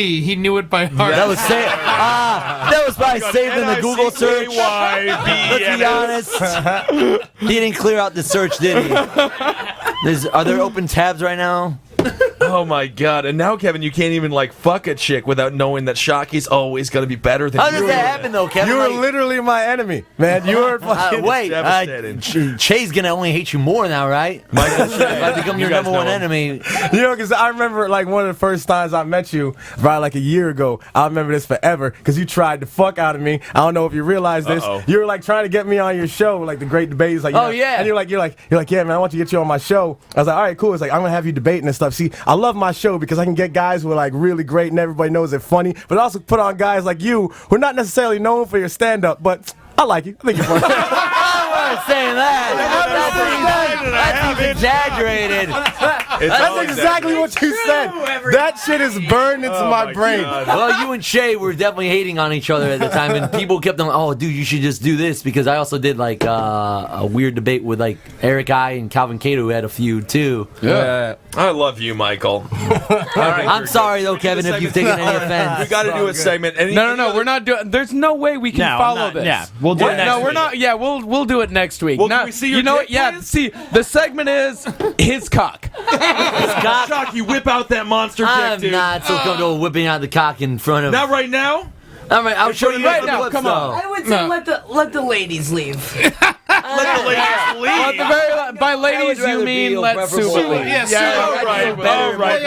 Speaker 10: He knew it by heart.
Speaker 11: That was probably saved in the Google search. Let's be honest. He didn't clear out the search, did he? Are there open tabs right now?
Speaker 6: Oh my god! And now, Kevin, you can't even like fuck a chick without knowing that Shockey's always gonna be better than you.
Speaker 11: How does that happen, though, Kevin?
Speaker 9: You were literally my enemy, man. You were fucking
Speaker 11: devastating. Che's gonna only hate you more now, right?
Speaker 6: Michael,
Speaker 11: if I become your number one enemy.
Speaker 9: Because I remember like one of the first times I met you, probably like a year ago. I remember this forever because you tried to fuck out of me. I don't know if you realize this. You were like trying to get me on your show, like the Great Debates. Like,
Speaker 11: yeah.
Speaker 9: And you're like, yeah, man, I want to get you on my show. I was like, all right, cool. It's like I'm gonna have you debating and stuff. See, I love my show because I can get guys who are like really great and everybody knows they're funny, but also put on guys like you who are not necessarily known for your stand-up, but I like you. I think you're funny.
Speaker 11: I wasn't saying that. That's exaggerated.
Speaker 9: That's exactly what you said. That shit is burned into my brain.
Speaker 11: Well, you and Shay were definitely hating on each other at the time, and people kept on, oh, dude, you should just do this, because I also did like a weird debate with like Eric I and Calvin Cato, who had a feud too.
Speaker 6: Yeah. I love you, Michael.
Speaker 11: I'm sorry though, Kevin, if you've taken any offense.
Speaker 6: We got to do a segment.
Speaker 1: No, we're not doing. There's no way we can follow this.
Speaker 7: Yeah, we'll do it next week.
Speaker 1: We're not. Yeah, we'll do it next next week.
Speaker 6: Well,
Speaker 1: now,
Speaker 6: can we see your
Speaker 1: you know
Speaker 6: dick,
Speaker 1: what? Yeah,
Speaker 6: please?
Speaker 1: see, the segment is his cock.
Speaker 6: Shock, you whip out that monster dick,
Speaker 11: I'm
Speaker 6: dude.
Speaker 11: not so comfortable whipping out the cock in front of.
Speaker 6: Not right now.
Speaker 11: All right, I'll show you
Speaker 1: right
Speaker 11: some
Speaker 1: now,
Speaker 11: clips,
Speaker 1: come on.
Speaker 11: though.
Speaker 8: I would say let the ladies leave.
Speaker 6: Let the ladies leave.
Speaker 1: Well, at the very, by ladies, you
Speaker 11: rather
Speaker 1: mean
Speaker 11: be
Speaker 1: let
Speaker 11: preferable.
Speaker 1: Sue leave.
Speaker 10: Yeah,
Speaker 6: all right,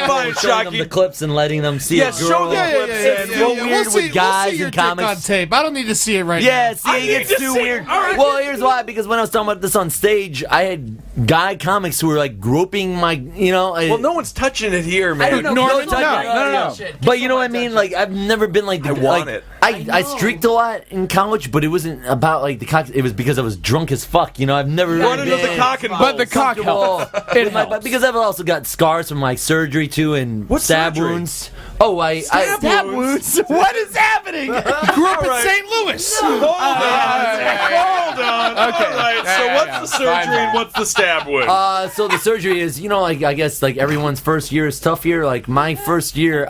Speaker 6: fine,
Speaker 11: Showing them
Speaker 6: Shocky.
Speaker 11: the clips and letting them see
Speaker 6: Yeah,
Speaker 11: a girl.
Speaker 6: show the clips.
Speaker 11: It's so weird with guys
Speaker 10: we'll see your
Speaker 11: and
Speaker 10: dick
Speaker 11: comics.
Speaker 10: on tape. I don't need to see it right
Speaker 11: Yeah,
Speaker 10: now.
Speaker 11: see,
Speaker 6: I
Speaker 11: it
Speaker 6: need
Speaker 11: gets
Speaker 6: to
Speaker 11: too
Speaker 6: see-
Speaker 11: weird.
Speaker 6: all right.
Speaker 11: Well, here's why. Because when I was talking about this on stage, I had guy comics who were like groping my,
Speaker 6: Well, no one's touching it here, man.
Speaker 8: I don't know.
Speaker 1: Norman,
Speaker 8: Don't touch
Speaker 1: no.
Speaker 8: that shit.
Speaker 11: But you know what I mean? Like, I've never been like the.
Speaker 6: I want
Speaker 11: like,
Speaker 6: it.
Speaker 11: I streaked a lot in college, but it wasn't about like the cock. It was because I was drunk as fuck. You know, I've never really
Speaker 6: Running to the
Speaker 11: been
Speaker 6: cock and
Speaker 1: But the cock
Speaker 11: comfortable
Speaker 1: helps. It
Speaker 11: with my-
Speaker 1: helps.
Speaker 11: because I've also got scars from like surgery too and
Speaker 6: What
Speaker 11: stab
Speaker 6: surgery?
Speaker 11: wounds. Oh,
Speaker 6: Stab
Speaker 1: wounds? What is happening?
Speaker 10: Grew up in St. Louis.
Speaker 6: Hold on.
Speaker 1: Okay.
Speaker 6: All right. So what's the surgery and what's the stab wound?
Speaker 11: So the surgery is, you know, like I guess like everyone's first year is tough year. Like my first year,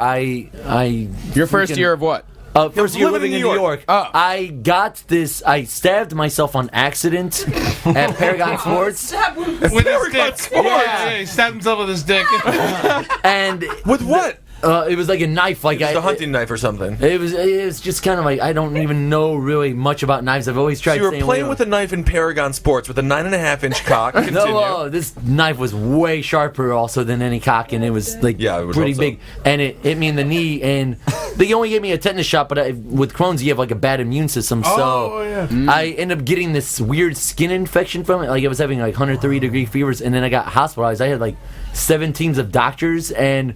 Speaker 1: Your first year of what?
Speaker 11: First year living in New York.
Speaker 1: Oh.
Speaker 11: I got this. I stabbed myself on accident at Paragon Sports.
Speaker 10: With his dick. Yeah, he stabbed himself with his dick.
Speaker 11: And
Speaker 6: With what?
Speaker 11: it was like a knife. Like
Speaker 6: Just a hunting knife or something.
Speaker 11: It was just kind of like I don't even know really much about knives. I've always tried.
Speaker 6: So you were playing with a knife in Paragon Sports with a 9.5-inch cock. Continue.
Speaker 11: No, this knife was way sharper also than any cock, and it was like
Speaker 6: Yeah, it was
Speaker 11: pretty
Speaker 6: also-
Speaker 11: big, and it hit me in the knee, and they only gave me a tetanus shot, but with Crohn's you have like a bad immune system, so I ended up getting this weird skin infection from it. Like I was having like 103-degree fevers, and then I got hospitalized. I had like 7 teams of doctors, and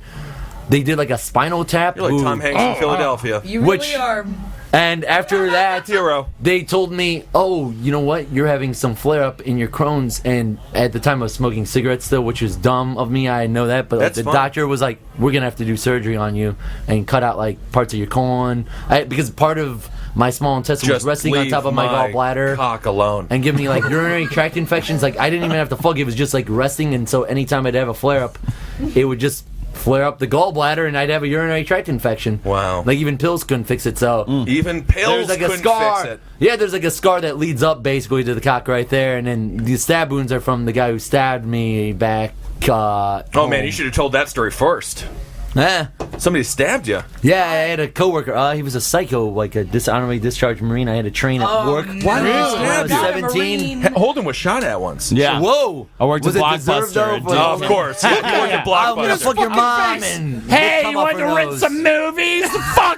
Speaker 11: they did like a spinal tap.
Speaker 6: You're like Tom Hanks in Philadelphia.
Speaker 8: You really
Speaker 11: Which-
Speaker 8: are.
Speaker 11: And after that,
Speaker 6: Hero.
Speaker 11: they told me, "Oh, you know what? You're having some flare up in your Crohn's." And at the time, I was smoking cigarettes still, which was dumb of me. I know that, but like,
Speaker 6: That's
Speaker 11: the
Speaker 6: fine.
Speaker 11: doctor was like, "We're gonna have to do surgery on you and cut out like parts of your colon," because part of my small intestine was
Speaker 6: Just
Speaker 11: resting on
Speaker 6: leave
Speaker 11: top of my gallbladder
Speaker 6: cock alone.
Speaker 11: and give me like urinary tract infections. Like I didn't even have to fuck; it was just like resting. And so anytime I'd have a flare up, it would just flare up the gallbladder, and I'd have a urinary tract infection.
Speaker 6: Wow.
Speaker 11: Like even pills couldn't fix it. So.
Speaker 6: Even pills
Speaker 11: There's like a
Speaker 6: couldn't
Speaker 11: scar.
Speaker 6: fix it.
Speaker 11: Yeah, there's like a scar that leads up basically to the cock right there, and then the stab wounds are from the guy who stabbed me back.
Speaker 6: Oh man, you should have told that story first. Somebody stabbed you.
Speaker 11: Yeah, I had a coworker. He was a psycho, like a dishonorably discharged Marine. I had to train at work.
Speaker 6: Why did he
Speaker 11: When I
Speaker 6: stab
Speaker 11: was
Speaker 6: you?
Speaker 11: 17.
Speaker 6: Holden was shot at once.
Speaker 7: Yeah.
Speaker 11: Whoa!
Speaker 7: I worked
Speaker 11: Was
Speaker 7: at
Speaker 11: it deserved, though,
Speaker 7: Blockbuster.
Speaker 11: for-
Speaker 7: dude.
Speaker 6: Oh, of course. You worked at
Speaker 11: I'm gonna
Speaker 6: Blockbuster.
Speaker 11: fuck your mom and
Speaker 7: Hey,
Speaker 11: come
Speaker 7: you
Speaker 11: up
Speaker 7: want to
Speaker 11: her
Speaker 7: rent
Speaker 11: nose.
Speaker 7: some movies,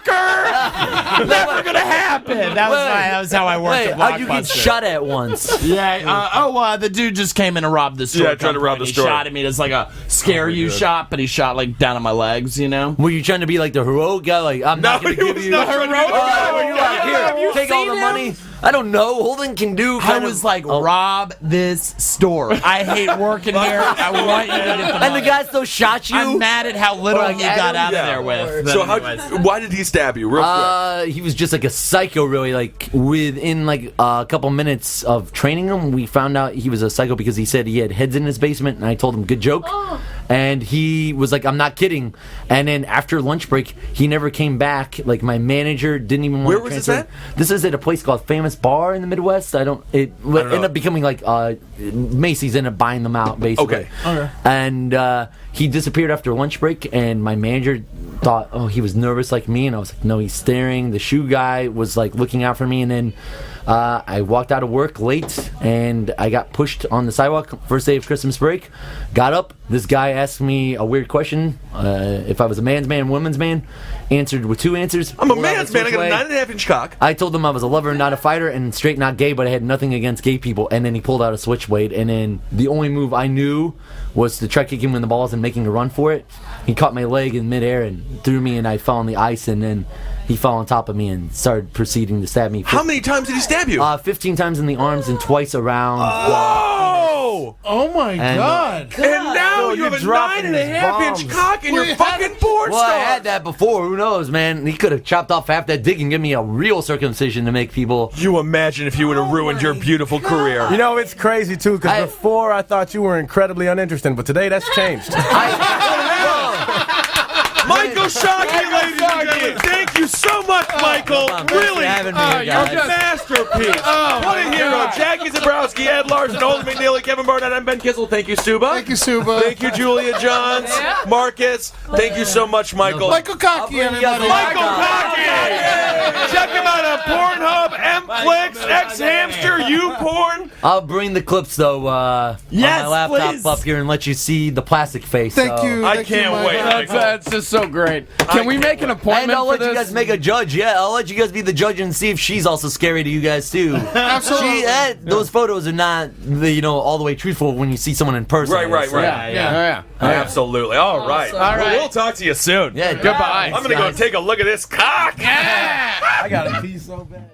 Speaker 7: fucker? Never gonna happen. That was how I worked
Speaker 11: Wait,
Speaker 7: at
Speaker 11: how'd you get
Speaker 7: Blockbuster.
Speaker 11: shot at once?
Speaker 7: Yeah. The dude just came in and robbed the store.
Speaker 6: Yeah, tried to rob the
Speaker 7: He
Speaker 6: store.
Speaker 7: shot at me. It's like a scare you shot, but he shot like down on my legs. You know.
Speaker 11: Were you trying to be like the heroic guy? Like I'm not gonna
Speaker 6: he
Speaker 11: give
Speaker 6: was
Speaker 11: you
Speaker 6: not trying to be the
Speaker 11: Oh, were you like,
Speaker 7: Have
Speaker 11: here,
Speaker 7: you
Speaker 11: take all
Speaker 7: seen
Speaker 11: the
Speaker 7: him?
Speaker 11: money? I don't know. Holden can do.
Speaker 7: I
Speaker 11: Kind
Speaker 7: was
Speaker 11: of,
Speaker 7: like, rob this store. I hate working here. I want you to get the
Speaker 11: and
Speaker 7: money.
Speaker 11: the guy still shot you.
Speaker 7: I'm mad at how little
Speaker 11: Or like
Speaker 7: you got
Speaker 11: Adam?
Speaker 7: out of there with.
Speaker 6: So
Speaker 7: But anyways.
Speaker 6: why did he stab you? Real quick.
Speaker 11: He was just like a psycho, really. Like within like a couple minutes of training him, we found out he was a psycho because he said he had heads in his basement, and I told him, "Good joke." And he was like, "I'm not kidding." And then after lunch break, he never came back. Like my manager didn't even want
Speaker 6: Where
Speaker 11: to
Speaker 6: was this
Speaker 11: transfer.
Speaker 6: at?
Speaker 11: This is at a place called Famous Bar in the Midwest. It ended up becoming like Macy's ended up buying them out basically.
Speaker 6: Okay.
Speaker 11: And he disappeared after lunch break, and my manager thought, oh, he was nervous like me, and I was like, no, he's staring. The shoe guy was like looking out for me, and then I walked out of work late, and I got pushed on the sidewalk first day of Christmas break. Got up, this guy asked me a weird question, if I was a man's man, woman's man. Answered with 2 answers.
Speaker 6: I'm a
Speaker 11: Pulled out
Speaker 6: man's
Speaker 11: the
Speaker 6: man. I got a
Speaker 11: switchblade.
Speaker 6: 9.5-inch cock.
Speaker 11: I told him I was a lover, not a fighter, and straight, not gay, but I had nothing against gay people. And then he pulled out a switchblade, and then the only move I knew was to try kicking him in the balls and making a run for it. He caught my leg in midair and threw me, and I fell on the ice, and then he fell on top of me and started proceeding to stab me.
Speaker 6: How many times did he stab you?
Speaker 11: 15 times in the arms and twice around.
Speaker 6: Oh!
Speaker 10: Oh my god.
Speaker 6: And now you have a
Speaker 11: dropping these
Speaker 6: 9.5-inch
Speaker 11: bombs.
Speaker 6: cock and you're fucking porn
Speaker 11: Well, I
Speaker 6: star.
Speaker 11: had that before. Who knows, man? He could have chopped off half that dick and given me a real circumcision to make people.
Speaker 6: You imagine if you would have ruined your beautiful career.
Speaker 9: You know, it's crazy, too, because before I thought you were incredibly uninteresting, but today that's changed.
Speaker 6: Michael Shockey, ladies and gentlemen. Thank you so much, Michael.
Speaker 11: Thanks
Speaker 6: Really,
Speaker 11: for having me here,
Speaker 6: you're
Speaker 11: guys.
Speaker 6: a masterpiece. What a hero. Jackie Zebrowski. Zebrowski, Ed Larson, Holden McNeely, Kevin Barnett, and Ben Kissel. Thank you, Suba.
Speaker 10: Thank you, Suba.
Speaker 6: Thank you, Julia Johns. Marcus. Thank you so much, Michael.
Speaker 10: Michael Cocky, everybody.
Speaker 6: Michael Cocky! Check him out on Pornhub, Mflix, X-Hamster, YouPorn.
Speaker 11: I'll bring the clips, though, on my laptop
Speaker 7: please.
Speaker 11: up here and let you see the plastic face.
Speaker 10: Thank you.
Speaker 6: I can't wait.
Speaker 1: That's just so great. Can we make an appointment
Speaker 11: And I'll
Speaker 1: for
Speaker 11: let you
Speaker 1: this?
Speaker 11: guys make a judge. Yeah, I'll let you guys be the judge and see if she's also scary to you guys too.
Speaker 10: Absolutely.
Speaker 11: Those photos are not, all the way truthful when you see someone in person.
Speaker 6: Right.
Speaker 1: Yeah.
Speaker 6: Absolutely. All right.
Speaker 3: All right.
Speaker 6: We'll talk to you soon.
Speaker 11: Yeah.
Speaker 1: Goodbye.
Speaker 6: I'm going to go take a look at this cock.
Speaker 9: I got a piece so bad.